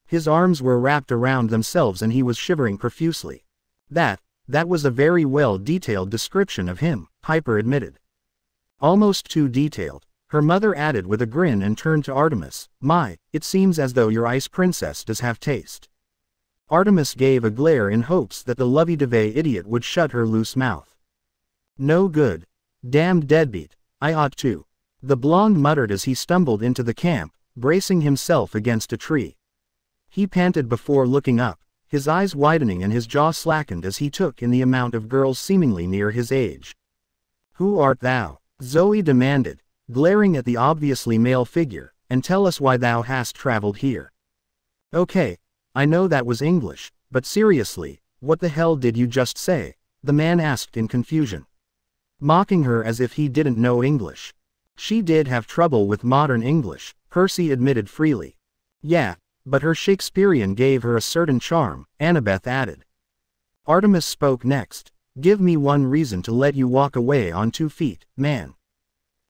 His arms were wrapped around themselves and he was shivering profusely. That was a very well-detailed description of him, Piper admitted. Almost too detailed, her mother added with a grin and turned to Artemis. My, it seems as though your ice princess does have taste. Artemis gave a glare in hopes that the lovey-dovey idiot would shut her loose mouth. No good. Damned deadbeat, I ought to. The blonde muttered as he stumbled into the camp, bracing himself against a tree. He panted before looking up, his eyes widening and his jaw slackened as he took in the amount of girls seemingly near his age. Who art thou? Zoe demanded, glaring at the obviously male figure, and tell us why thou hast traveled here. Okay, I know that was English, but seriously, What the hell did you just say? The man asked in confusion, mocking her as if he didn't know English. She did have trouble with modern English, Percy admitted freely. Yeah, but her Shakespearean gave her a certain charm, Annabeth added. Artemis spoke next. Give me one reason to let you walk away on 2 feet, man.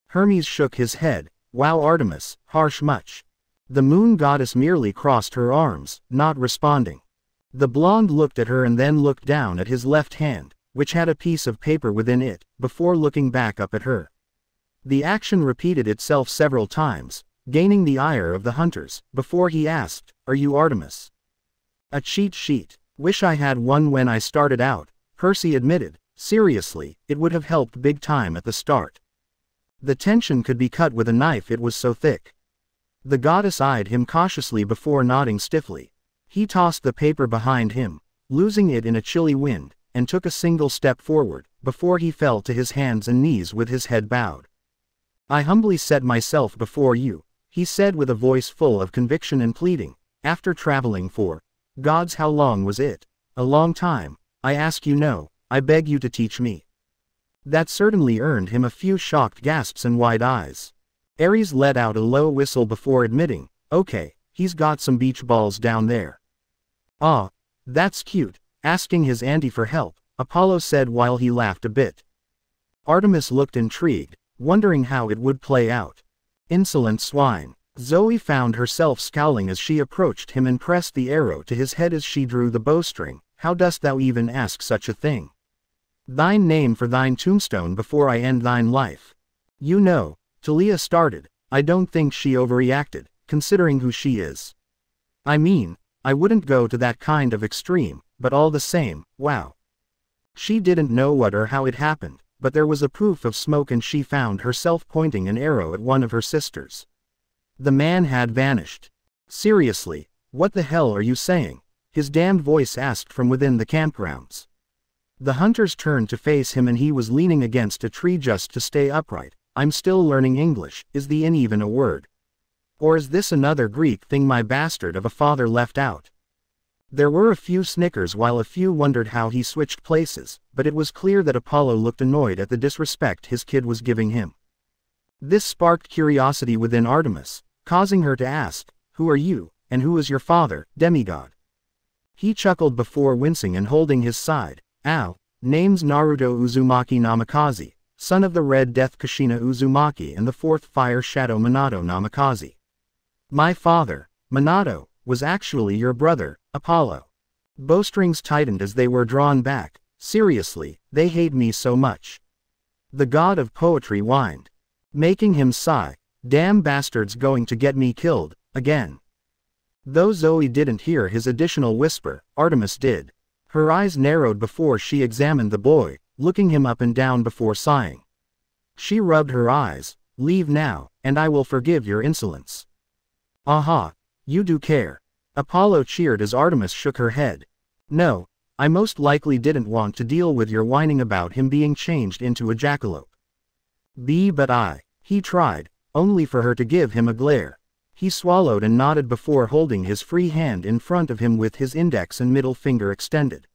Hermes shook his head. Wow, Artemis, harsh much. The moon goddess merely crossed her arms, not responding. The blonde looked at her and then looked down at his left hand, which had a piece of paper within it, before looking back up at her. The action repeated itself several times, gaining the ire of the hunters, before he asked, Are you Artemis? A cheat sheet. Wish I had one when I started out, Percy admitted. Seriously, it would have helped big time at the start. The tension could be cut with a knife, it was so thick. The goddess eyed him cautiously before nodding stiffly. He tossed the paper behind him, losing it in a chilly wind, and took a single step forward, before he fell to his hands and knees with his head bowed. I humbly set myself before you, he said with a voice full of conviction and pleading, after traveling for, gods, how long was it? A long time. I ask you no, I beg you to teach me. That certainly earned him a few shocked gasps and wide eyes. Ares let out a low whistle before admitting, okay, he's got some beach balls down there. Ah, that's cute. Asking his auntie for help, Apollo said while he laughed a bit. Artemis looked intrigued, wondering how it would play out. Insolent swine. Zoe found herself scowling as she approached him and pressed the arrow to his head as she drew the bowstring. How dost thou even ask such a thing? Thine name for thine tombstone before I end thine life. You know, Talia started, I don't think she overreacted, considering who she is. I mean, I wouldn't go to that kind of extreme, but all the same, wow. She didn't know what or how it happened, but there was a poof of smoke and she found herself pointing an arrow at one of her sisters. The man had vanished. Seriously, what the hell are you saying? His damned voice asked from within the campgrounds. The hunters turned to face him and he was leaning against a tree just to stay upright. I'm still learning English, is the "in" even a word? Or is this another Greek thing my bastard of a father left out? There were a few snickers while a few wondered how he switched places, but it was clear that Apollo looked annoyed at the disrespect his kid was giving him. This sparked curiosity within Artemis, causing her to ask, Who are you, and who is your father, demigod? He chuckled before wincing and holding his side. Ow, name's Naruto Uzumaki Namikaze, son of the Red Death Kushina Uzumaki and the 4th Fire Shadow Minato Namikaze. My father, Minato, was actually your brother, Apollo. Bowstrings tightened as they were drawn back. Seriously, they hate me so much. The god of poetry whined, making him sigh. Damn bastards going to get me killed, again. Though Zoe didn't hear his additional whisper, Artemis did. Her eyes narrowed before she examined the boy, looking him up and down before sighing. She rubbed her eyes. Leave now, and I will forgive your insolence. Aha, you do care. Apollo cheered as Artemis shook her head. No, I most likely didn't want to deal with your whining about him being changed into a jackalope. He tried, only for her to give him a glare. He swallowed and nodded before holding his free hand in front of him with his index and middle finger extended.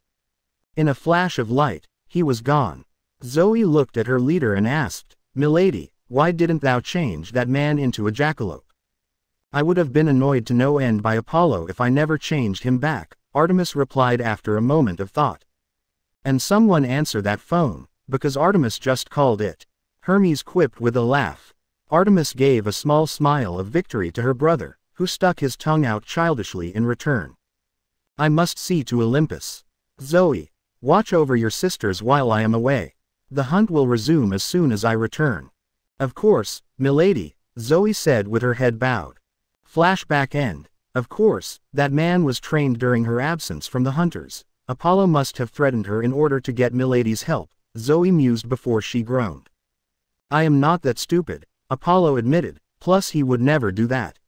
In a flash of light, he was gone. Zoe looked at her leader and asked, Milady, why didn't thou change that man into a jackalope? I would have been annoyed to no end by Apollo if I never changed him back, Artemis replied after a moment of thought. And someone answer that phone, because Artemis just called it. Hermes quipped with a laugh. Artemis gave a small smile of victory to her brother, who stuck his tongue out childishly in return. I must see to Olympus. Zoe, watch over your sisters while I am away. The hunt will resume as soon as I return. Of course, milady, Zoe said with her head bowed. Flashback end. Of course, that man was trained during her absence from the hunters. Apollo must have threatened her in order to get milady's help, Zoe mused before she groaned. I am not that stupid, Apollo admitted, plus he would never do that.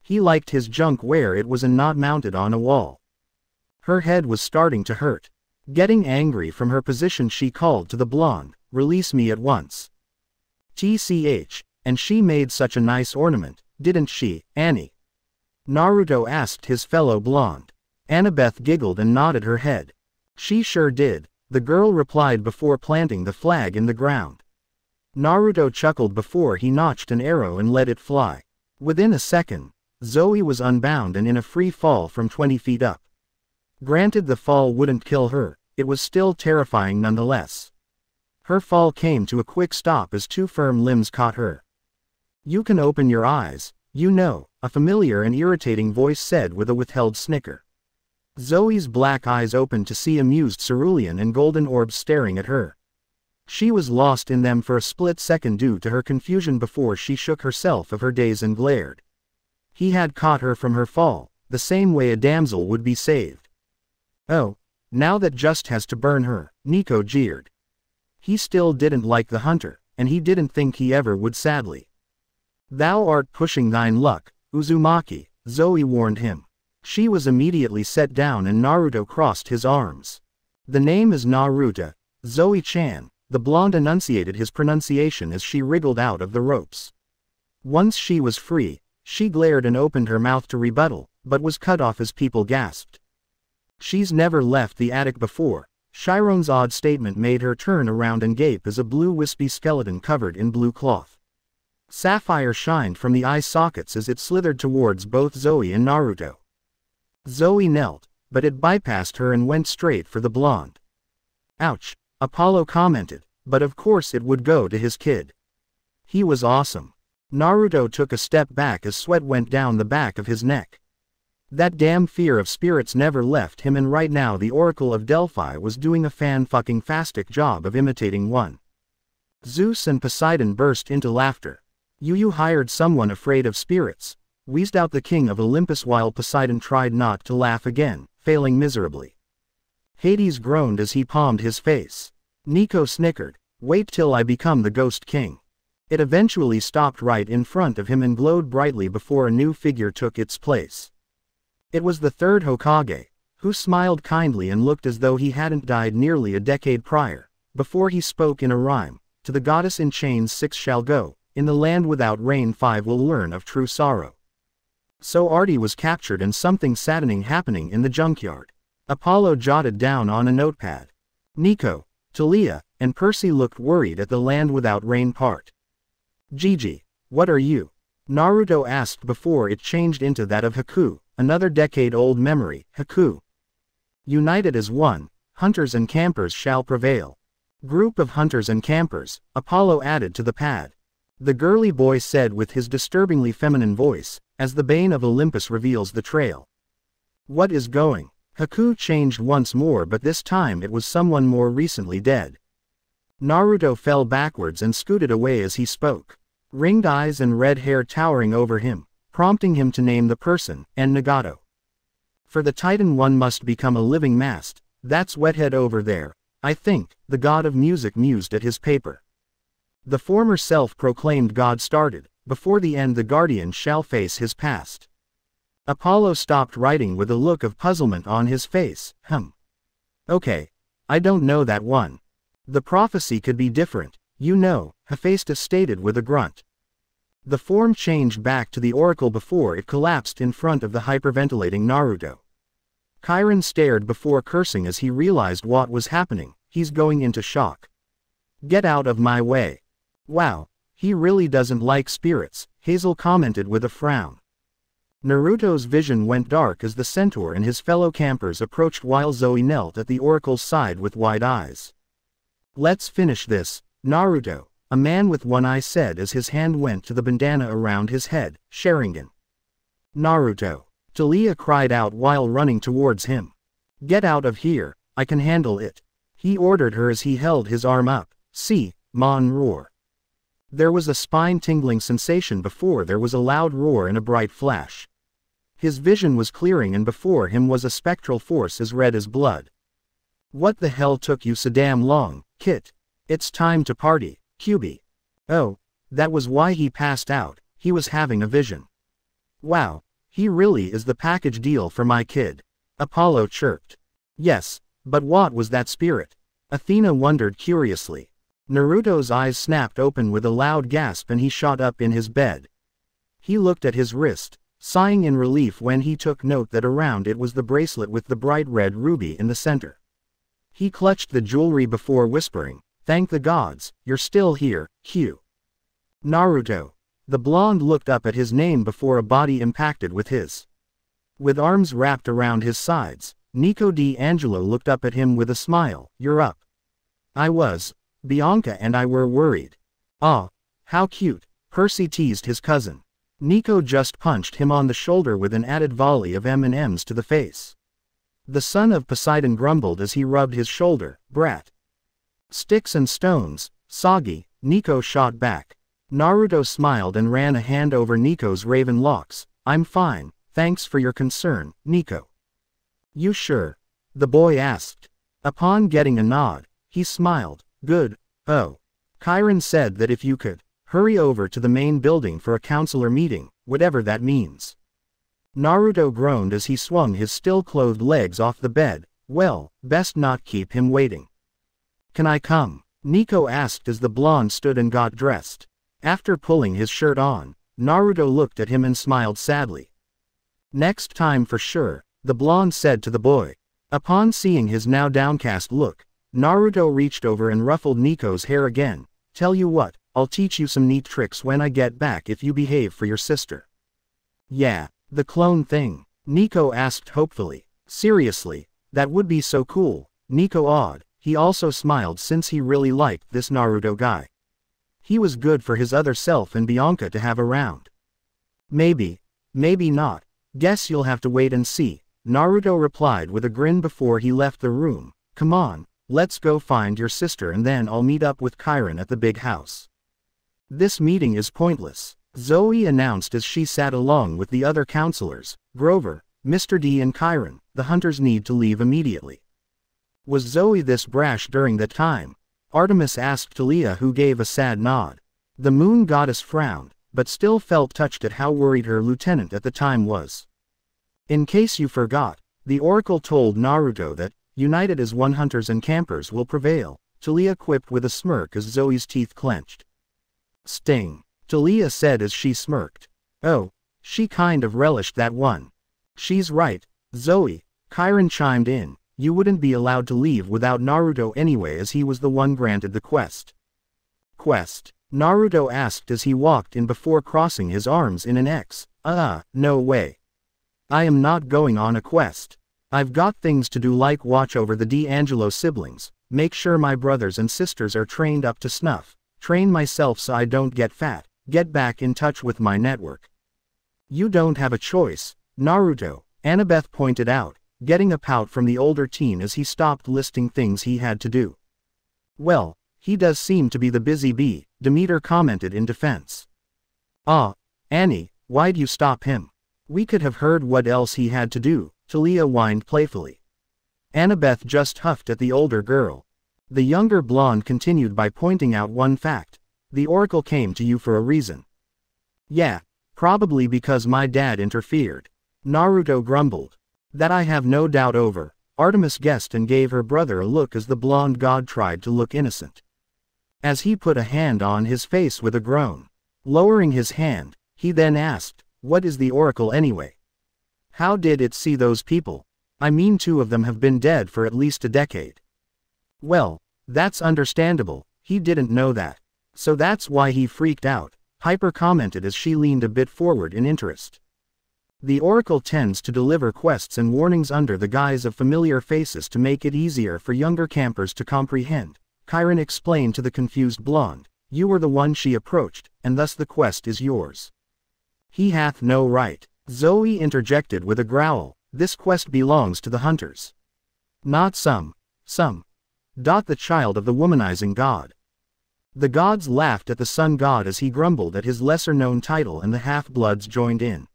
He liked his junk where it was and not mounted on a wall. Her head was starting to hurt. Getting angry from her position, she called to the blonde, release me at once. TCH, and she made such a nice ornament, didn't she, Annie? Naruto asked his fellow blonde. Annabeth giggled and nodded her head. She sure did, the girl replied before planting the flag in the ground. Naruto chuckled before he notched an arrow and let it fly. Within a second, Zoe was unbound and in a free fall from 20 feet up. Granted the fall wouldn't kill her, it was still terrifying nonetheless. Her fall came to a quick stop as two firm limbs caught her. "You can open your eyes, you know," a familiar and irritating voice said with a withheld snicker. Zoe's black eyes opened to see amused cerulean and golden orbs staring at her. She was lost in them for a split second due to her confusion before she shook herself of her daze and glared. He had caught her from her fall, the same way a damsel would be saved. "Oh, now that just has to burn her," Nico jeered. He still didn't like the hunter, and he didn't think he ever would sadly. "Thou art pushing thine luck, Uzumaki," Zoe warned him. She was immediately set down and Naruto crossed his arms. "The name is Naruto, Zoe-chan," the blonde enunciated his pronunciation as she wriggled out of the ropes. Once she was free, she glared and opened her mouth to rebuttal, but was cut off as people gasped. "She's never left the attic before." Chiron's odd statement made her turn around and gape as a blue wispy skeleton covered in blue cloth. Sapphire shined from the eye sockets as it slithered towards both Zoe and Naruto. Zoe knelt, but it bypassed her and went straight for the blonde. "Ouch," Apollo commented, but of course it would go to his kid. He was awesome. Naruto took a step back as sweat went down the back of his neck. That damn fear of spirits never left him, and right now the Oracle of Delphi was doing a fan-fucking-fastic job of imitating one. Zeus and Poseidon burst into laughter. "You hired someone afraid of spirits," wheezed out the king of Olympus while Poseidon tried not to laugh again, failing miserably. Hades groaned as he palmed his face. Nico snickered, "Wait till I become the Ghost King." It eventually stopped right in front of him and glowed brightly before a new figure took its place. It was the third Hokage, who smiled kindly and looked as though he hadn't died nearly a decade prior, before he spoke in a rhyme, "To the goddess in chains 6 shall go, in the land without rain 5 will learn of true sorrow." So Artie was captured and something saddening happening in the junkyard. Apollo jotted down on a notepad. Nico, Talia, and Percy looked worried at the land without rain part. "Gigi, what are you?" Naruto asked before it changed into that of Haku, another decade-old memory. "Haku. United as one, hunters and campers shall prevail." "Group of hunters and campers," Apollo added to the pad. The girly boy said with his disturbingly feminine voice, as the Bane of Olympus reveals the trail. "What is going?" Haku changed once more, but this time it was someone more recently dead. Naruto fell backwards and scooted away as he spoke. Ringed eyes and red hair towering over him, prompting him to name the person, and Nagato. "For the Titan one must become a living mast, that's Wethead over there, I think," the god of music mused at his paper. The former self-proclaimed god started, "Before the end the guardian shall face his past." Apollo stopped writing with a look of puzzlement on his face. "Okay. I don't know that one. The prophecy could be different, you know," Hephaestus stated with a grunt. The form changed back to the oracle before it collapsed in front of the hyperventilating Naruto. Chiron stared before cursing as he realized what was happening. He's going into shock. "Get out of my way." "Wow, he really doesn't like spirits," Hazel commented with a frown. Naruto's vision went dark as the centaur and his fellow campers approached while Zoe knelt at the oracle's side with wide eyes. "Let's finish this, Naruto," a man with one eye said as his hand went to the bandana around his head. "Sharingan." "Naruto," Talia cried out while running towards him. "Get out of here, I can handle it," he ordered her as he held his arm up. "See, Mon roar." There was a spine-tingling sensation before there was a loud roar and a bright flash. His vision was clearing and before him was a spectral force as red as blood. "What the hell took you so damn long, Kit? It's time to party, QB." Oh, that was why he passed out, he was having a vision. "Wow, he really is the package deal for my kid," Apollo chirped. "Yes, but what was that spirit?" Athena wondered curiously. Naruto's eyes snapped open with a loud gasp and he shot up in his bed. He looked at his wrist, sighing in relief when he took note that around it was the bracelet with the bright red ruby in the center. He clutched the jewelry before whispering, "Thank the gods, you're still here, Hugh." Naruto. The blonde looked up at his name before a body impacted with his. With arms wrapped around his sides, Nico D'Angelo looked up at him with a smile. "You're up." "I was. Bianca and I were worried." "Ah, how cute," Percy teased his cousin. Nico just punched him on the shoulder with an added volley of M&Ms to the face. The son of Poseidon grumbled as he rubbed his shoulder. "Brat." "Sticks and stones, soggy," Nico shot back. Naruto smiled and ran a hand over Nico's raven locks. "I'm fine, thanks for your concern, Nico." "You sure?" the boy asked. Upon getting a nod, he smiled. "Good. Oh. Chiron said that if you could hurry over to the main building for a counselor meeting, whatever that means." Naruto groaned as he swung his still-clothed legs off the bed. "Well, best not keep him waiting." "Can I come?" Nico asked as the blonde stood and got dressed. After pulling his shirt on, Naruto looked at him and smiled sadly. "Next time for sure," the blonde said to the boy. Upon seeing his now downcast look, Naruto reached over and ruffled Nico's hair again. "Tell you what, I'll teach you some neat tricks when I get back if you behave for your sister." "Yeah, the clone thing?" Nico asked hopefully. "Seriously, that would be so cool." Nico awed. He also smiled since he really liked this Naruto guy. He was good for his other self and Bianca to have around. "Maybe, maybe not. Guess you'll have to wait and see," Naruto replied with a grin before he left the room. "Come on, let's go find your sister and then I'll meet up with Chiron at the big house." "This meeting is pointless," Zoe announced as she sat along with the other counselors. "Grover, Mr. D and Chiron, the hunters need to leave immediately." Was Zoe this brash during that time? Artemis asked Talia, who gave a sad nod. The moon goddess frowned, but still felt touched at how worried her lieutenant at the time was. "In case you forgot, the oracle told Naruto that, united as one, hunters and campers will prevail," Talia quipped with a smirk as Zoe's teeth clenched. "Sting," Talia said as she smirked. "Oh, she kind of relished that one." "She's right, Zoe," Chiron chimed in. "You wouldn't be allowed to leave without Naruto anyway, as he was the one granted the quest." "Quest?" Naruto asked as he walked in before crossing his arms in an X. No way. I am not going on a quest. I've got things to do, like watch over the D'Angelo siblings, make sure my brothers and sisters are trained up to snuff, train myself so I don't get fat, get back in touch with my network." "You don't have a choice, Naruto," Annabeth pointed out, getting a pout from the older teen as he stopped listing things he had to do. "Well, he does seem to be the busy bee," Demeter commented in defense. "Ah, Annie, why'd you stop him? We could have heard what else he had to do," Talia whined playfully. Annabeth just huffed at the older girl. The younger blonde continued by pointing out one fact. "The oracle came to you for a reason." "Yeah, probably because my dad interfered," Naruto grumbled. "That I have no doubt over," Artemis guessed and gave her brother a look as the blonde god tried to look innocent. As he put a hand on his face with a groan. Lowering his hand, he then asked, "What is the oracle anyway? How did it see those people? I mean, 2 of them have been dead for at least a decade." "Well, that's understandable, he didn't know that. So that's why he freaked out," Piper commented as she leaned a bit forward in interest. "The oracle tends to deliver quests and warnings under the guise of familiar faces to make it easier for younger campers to comprehend," Chiron explained to the confused blonde. "You were the one she approached, and thus the quest is yours." "He hath no right," Zoe interjected with a growl. "This quest belongs to the hunters. Not some. The child of the womanizing god." The gods laughed at the sun god as he grumbled at his lesser-known title, and the half-bloods joined in.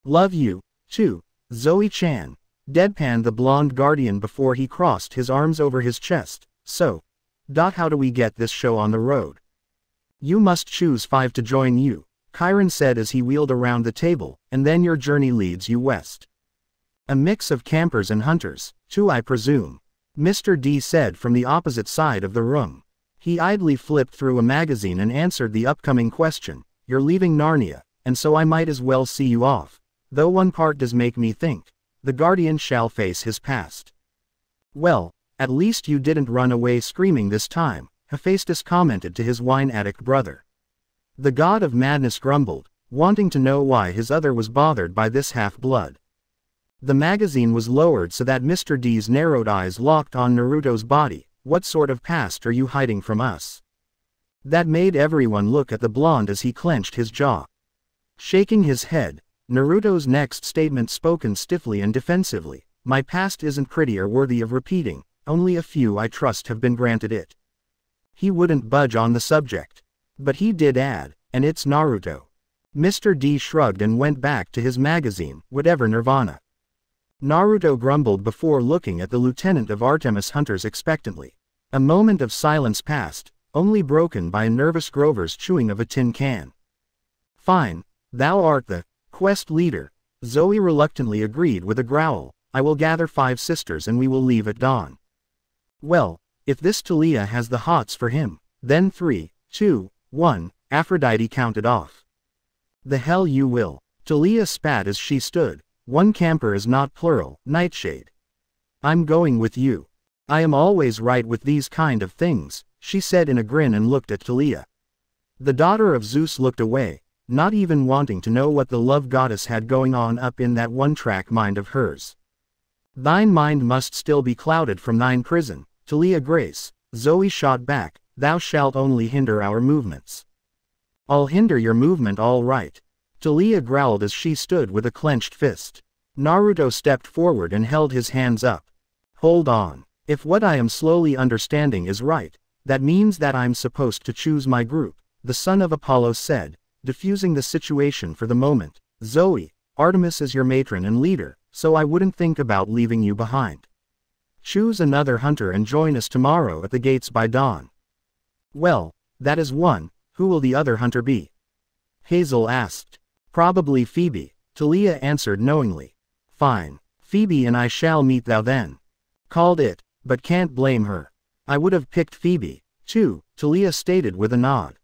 "Love you, too, Zoe-chan," deadpanned the blonde guardian before he crossed his arms over his chest. "So, how do we get this show on the road?" "You must choose 5 to join you," Chiron said as he wheeled around the table, "and then your journey leads you west." "A mix of campers and hunters, too, I presume," Mr. D said from the opposite side of the room. He idly flipped through a magazine and answered the upcoming question. "You're leaving Narnia, and so I might as well see you off. Though one part does make me think, the guardian shall face his past." "Well, At least you didn't run away screaming this time, Hephaestus commented to his wine-addict brother. The god of madness grumbled, wanting to know why his other was bothered by this half-blood. The magazine was lowered so that Mr. D's narrowed eyes locked on Naruto's body. What sort of past are you hiding from us? That made everyone look at the blonde as he clenched his jaw. Shaking his head, Naruto's next statement spoken stiffly and defensively. My past isn't pretty or worthy of repeating, only a few I trust have been granted it. He wouldn't budge on the subject. But he did add, and it's Naruto. Mr. D shrugged and went back to his magazine, whatever Nirvana. Naruto grumbled before looking at the lieutenant of Artemis hunters expectantly. A moment of silence passed, only broken by a nervous Grover's chewing of a tin can. Fine, thou art the quest leader, Zoe reluctantly agreed with a growl. I will gather 5 sisters and we will leave at dawn. Well, if this Talia has the hots for him, then 3, 2, 1, Aphrodite counted off. The hell you will. Talia spat as she stood. One camper is not plural, Nightshade. I'm going with you. I am always right with these kind of things, she said in a grin and looked at Talia. The daughter of Zeus looked away, not even wanting to know what the love goddess had going on up in that one-track mind of hers. Thine mind must still be clouded from thine prison, Talia Grace, Zoe shot back, thou shalt only hinder our movements. I'll hinder your movement all right. Talia growled as she stood with a clenched fist. Naruto stepped forward and held his hands up. Hold on. If what I am slowly understanding is right, that means that I'm supposed to choose my group, the son of Apollo said, diffusing the situation for the moment. Zoe, Artemis is your matron and leader, so I wouldn't think about leaving you behind. Choose another hunter and join us tomorrow at the gates by dawn. Well, that is one. Who will the other hunter be? Hazel asked. Probably Phoebe, Talia answered knowingly. Fine. Phoebe and I shall meet thou then. Called it, but can't blame her. I would have picked Phoebe, too, Talia stated with a nod.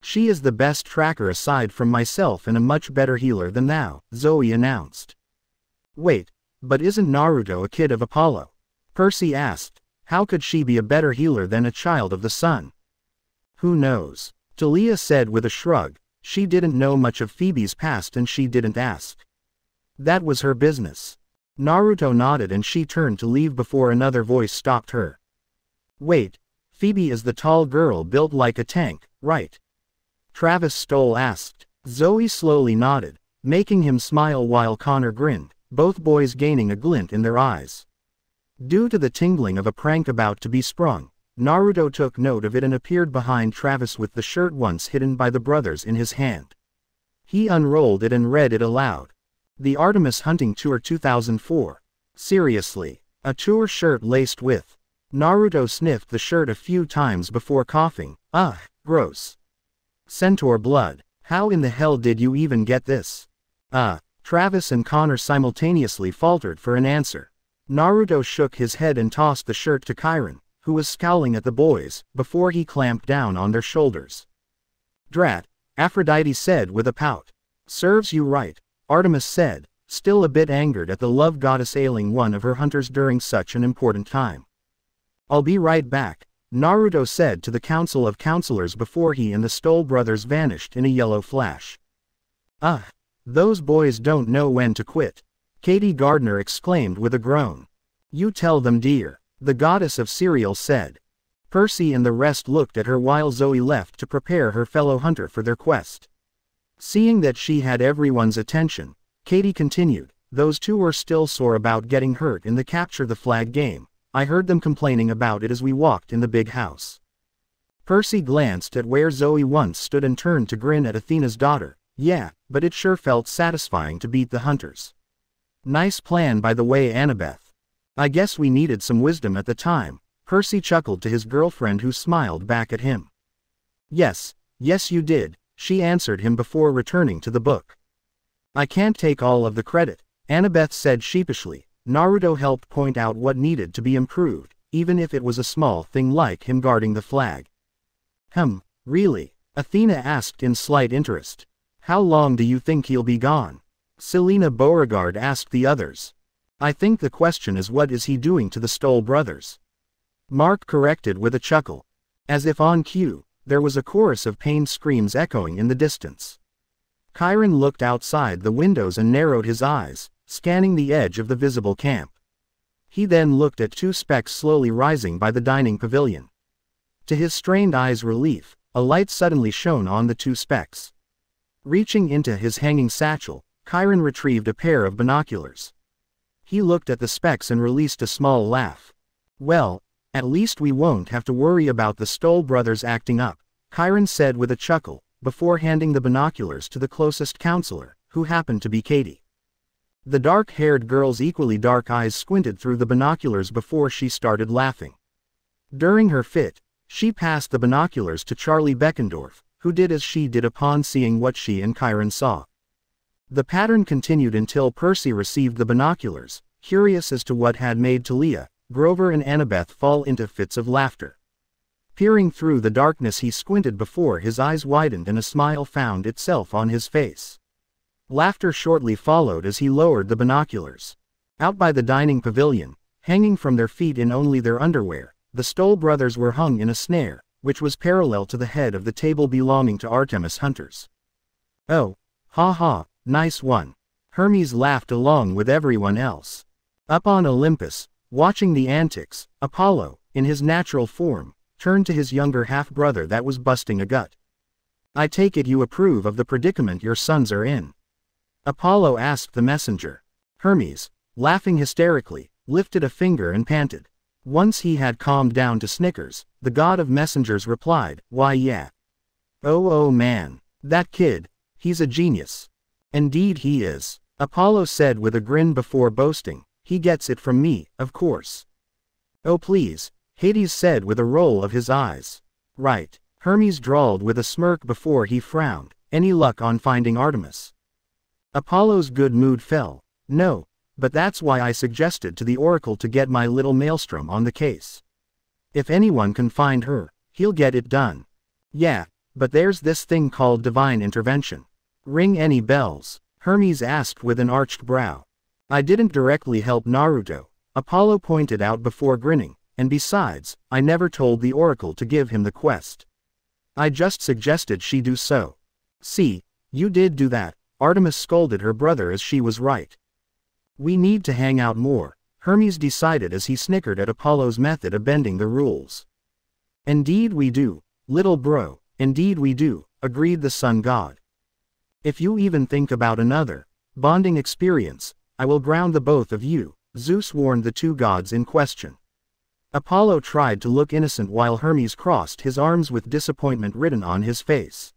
She is the best tracker aside from myself and a much better healer than thou, Zoe announced. Wait, but isn't Naruto a kid of Apollo? Percy asked. How could she be a better healer than a child of the sun? Who knows? Talia said with a shrug. She didn't know much of Phoebe's past and she didn't ask. That was her business. Naruto nodded and she turned to leave before another voice stopped her. Wait, Phoebe is the tall girl built like a tank, right? Travis Stoll asked. Zoe slowly nodded, making him smile while Connor grinned, both boys gaining a glint in their eyes. Due to the tingling of a prank about to be sprung, Naruto took note of it and appeared behind Travis with the shirt once hidden by the brothers in his hand. He unrolled it and read it aloud. The Artemis Hunting Tour 2004. Seriously, a tour shirt laced with. Naruto sniffed the shirt a few times before coughing. Ugh, gross. Centaur blood. How in the hell did you even get this? Travis and Connor simultaneously faltered for an answer. Naruto shook his head and tossed the shirt to Chiron, who was scowling at the boys, before he clamped down on their shoulders. Drat, Aphrodite said with a pout. Serves you right, Artemis said, still a bit angered at the love goddess ailing one of her hunters during such an important time. I'll be right back, Naruto said to the council of counselors before he and the Stoll brothers vanished in a yellow flash. Those boys don't know when to quit, Katie Gardner exclaimed with a groan. You tell them, dear, the goddess of cereal said. Percy and the rest looked at her while Zoe left to prepare her fellow hunter for their quest. Seeing that she had everyone's attention, Katie continued, those two were still sore about getting hurt in the capture the flag game. I heard them complaining about it as we walked in the big house. Percy glanced at where Zoe once stood and turned to grin at Athena's daughter. Yeah, but it sure felt satisfying to beat the hunters. Nice plan by the way, Annabeth. I guess we needed some wisdom at the time, Percy chuckled to his girlfriend who smiled back at him. Yes you did, she answered him before returning to the book. I can't take all of the credit, Annabeth said sheepishly. Naruto helped point out what needed to be improved, even if it was a small thing like him guarding the flag. Really? Athena asked in slight interest. How long do you think he'll be gone? Selena Beauregard asked the others. I think the question is what is he doing to the Stoll brothers? Mark corrected with a chuckle. As if on cue, there was a chorus of pained screams echoing in the distance. Chiron looked outside the windows and narrowed his eyes, scanning the edge of the visible camp. He then looked at two specks slowly rising by the dining pavilion. To his strained eyes' relief, a light suddenly shone on the two specks. Reaching into his hanging satchel, Chiron retrieved a pair of binoculars. He looked at the specks and released a small laugh. Well, at least we won't have to worry about the Stoll brothers acting up, Chiron said with a chuckle, before handing the binoculars to the closest counselor, who happened to be Katie. The dark-haired girl's equally dark eyes squinted through the binoculars before she started laughing. During her fit, she passed the binoculars to Charlie Beckendorf, who did as she did upon seeing what she and Chiron saw. The pattern continued until Percy received the binoculars, curious as to what had made Talia, Grover and Annabeth fall into fits of laughter. Peering through the darkness, he squinted before his eyes widened and a smile found itself on his face. Laughter shortly followed as he lowered the binoculars. Out by the dining pavilion, hanging from their feet in only their underwear, the Stoll brothers were hung in a snare, which was parallel to the head of the table belonging to Artemis Hunters. Oh, ha ha, nice one. Hermes laughed along with everyone else. Up on Olympus, watching the antics, Apollo, in his natural form, turned to his younger half-brother that was busting a gut. I take it you approve of the predicament your sons are in? Apollo asked the messenger. Hermes, laughing hysterically, lifted a finger and panted. Once he had calmed down to snickers, the god of messengers replied, why yeah. Oh man, that kid, he's a genius. Indeed he is, Apollo said with a grin before boasting, he gets it from me, of course. Oh please, Hades said with a roll of his eyes. Right, Hermes drawled with a smirk before he frowned, any luck on finding Artemis? Apollo's good mood fell. No, but that's why I suggested to the oracle to get my little maelstrom on the case. If anyone can find her, he'll get it done. Yeah, but there's this thing called divine intervention. Ring any bells? Hermes asked with an arched brow. I didn't directly help Naruto, Apollo pointed out before grinning, and besides, I never told the oracle to give him the quest. I just suggested she do so. See, you did do that, Artemis scolded her brother as she was right. We need to hang out more, Hermes decided as he snickered at Apollo's method of bending the rules. Indeed we do, little bro, indeed we do, agreed the sun god. If you even think about another bonding experience, I will ground the both of you, Zeus warned the two gods in question. Apollo tried to look innocent while Hermes crossed his arms with disappointment written on his face.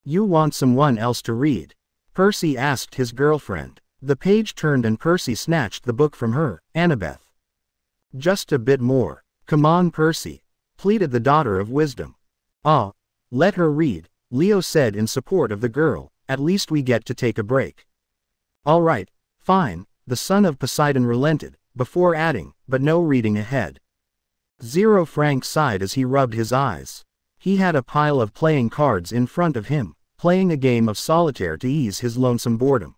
You want someone else to read? Percy asked his girlfriend. The page turned and Percy snatched the book from her, Annabeth. Just a bit more. Come on Percy, pleaded the daughter of wisdom. Ah, let her read, Leo said in support of the girl, at least we get to take a break. All right, fine, the son of Poseidon relented, before adding, but no reading ahead. Zero Frank sighed as he rubbed his eyes. He had a pile of playing cards in front of him, playing a game of solitaire to ease his lonesome boredom.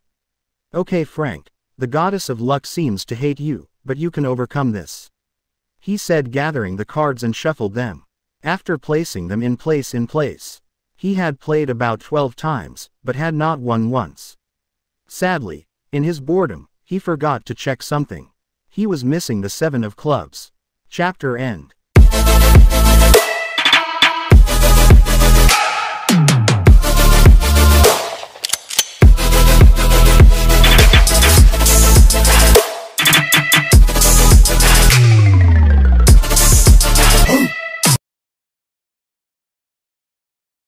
Okay Frank, the goddess of luck seems to hate you, but you can overcome this. He said, gathering the cards and shuffled them. After placing them in place, he had played about 12 times, but had not won once. Sadly, in his boredom, he forgot to check something. He was missing the 7 of clubs. Chapter end.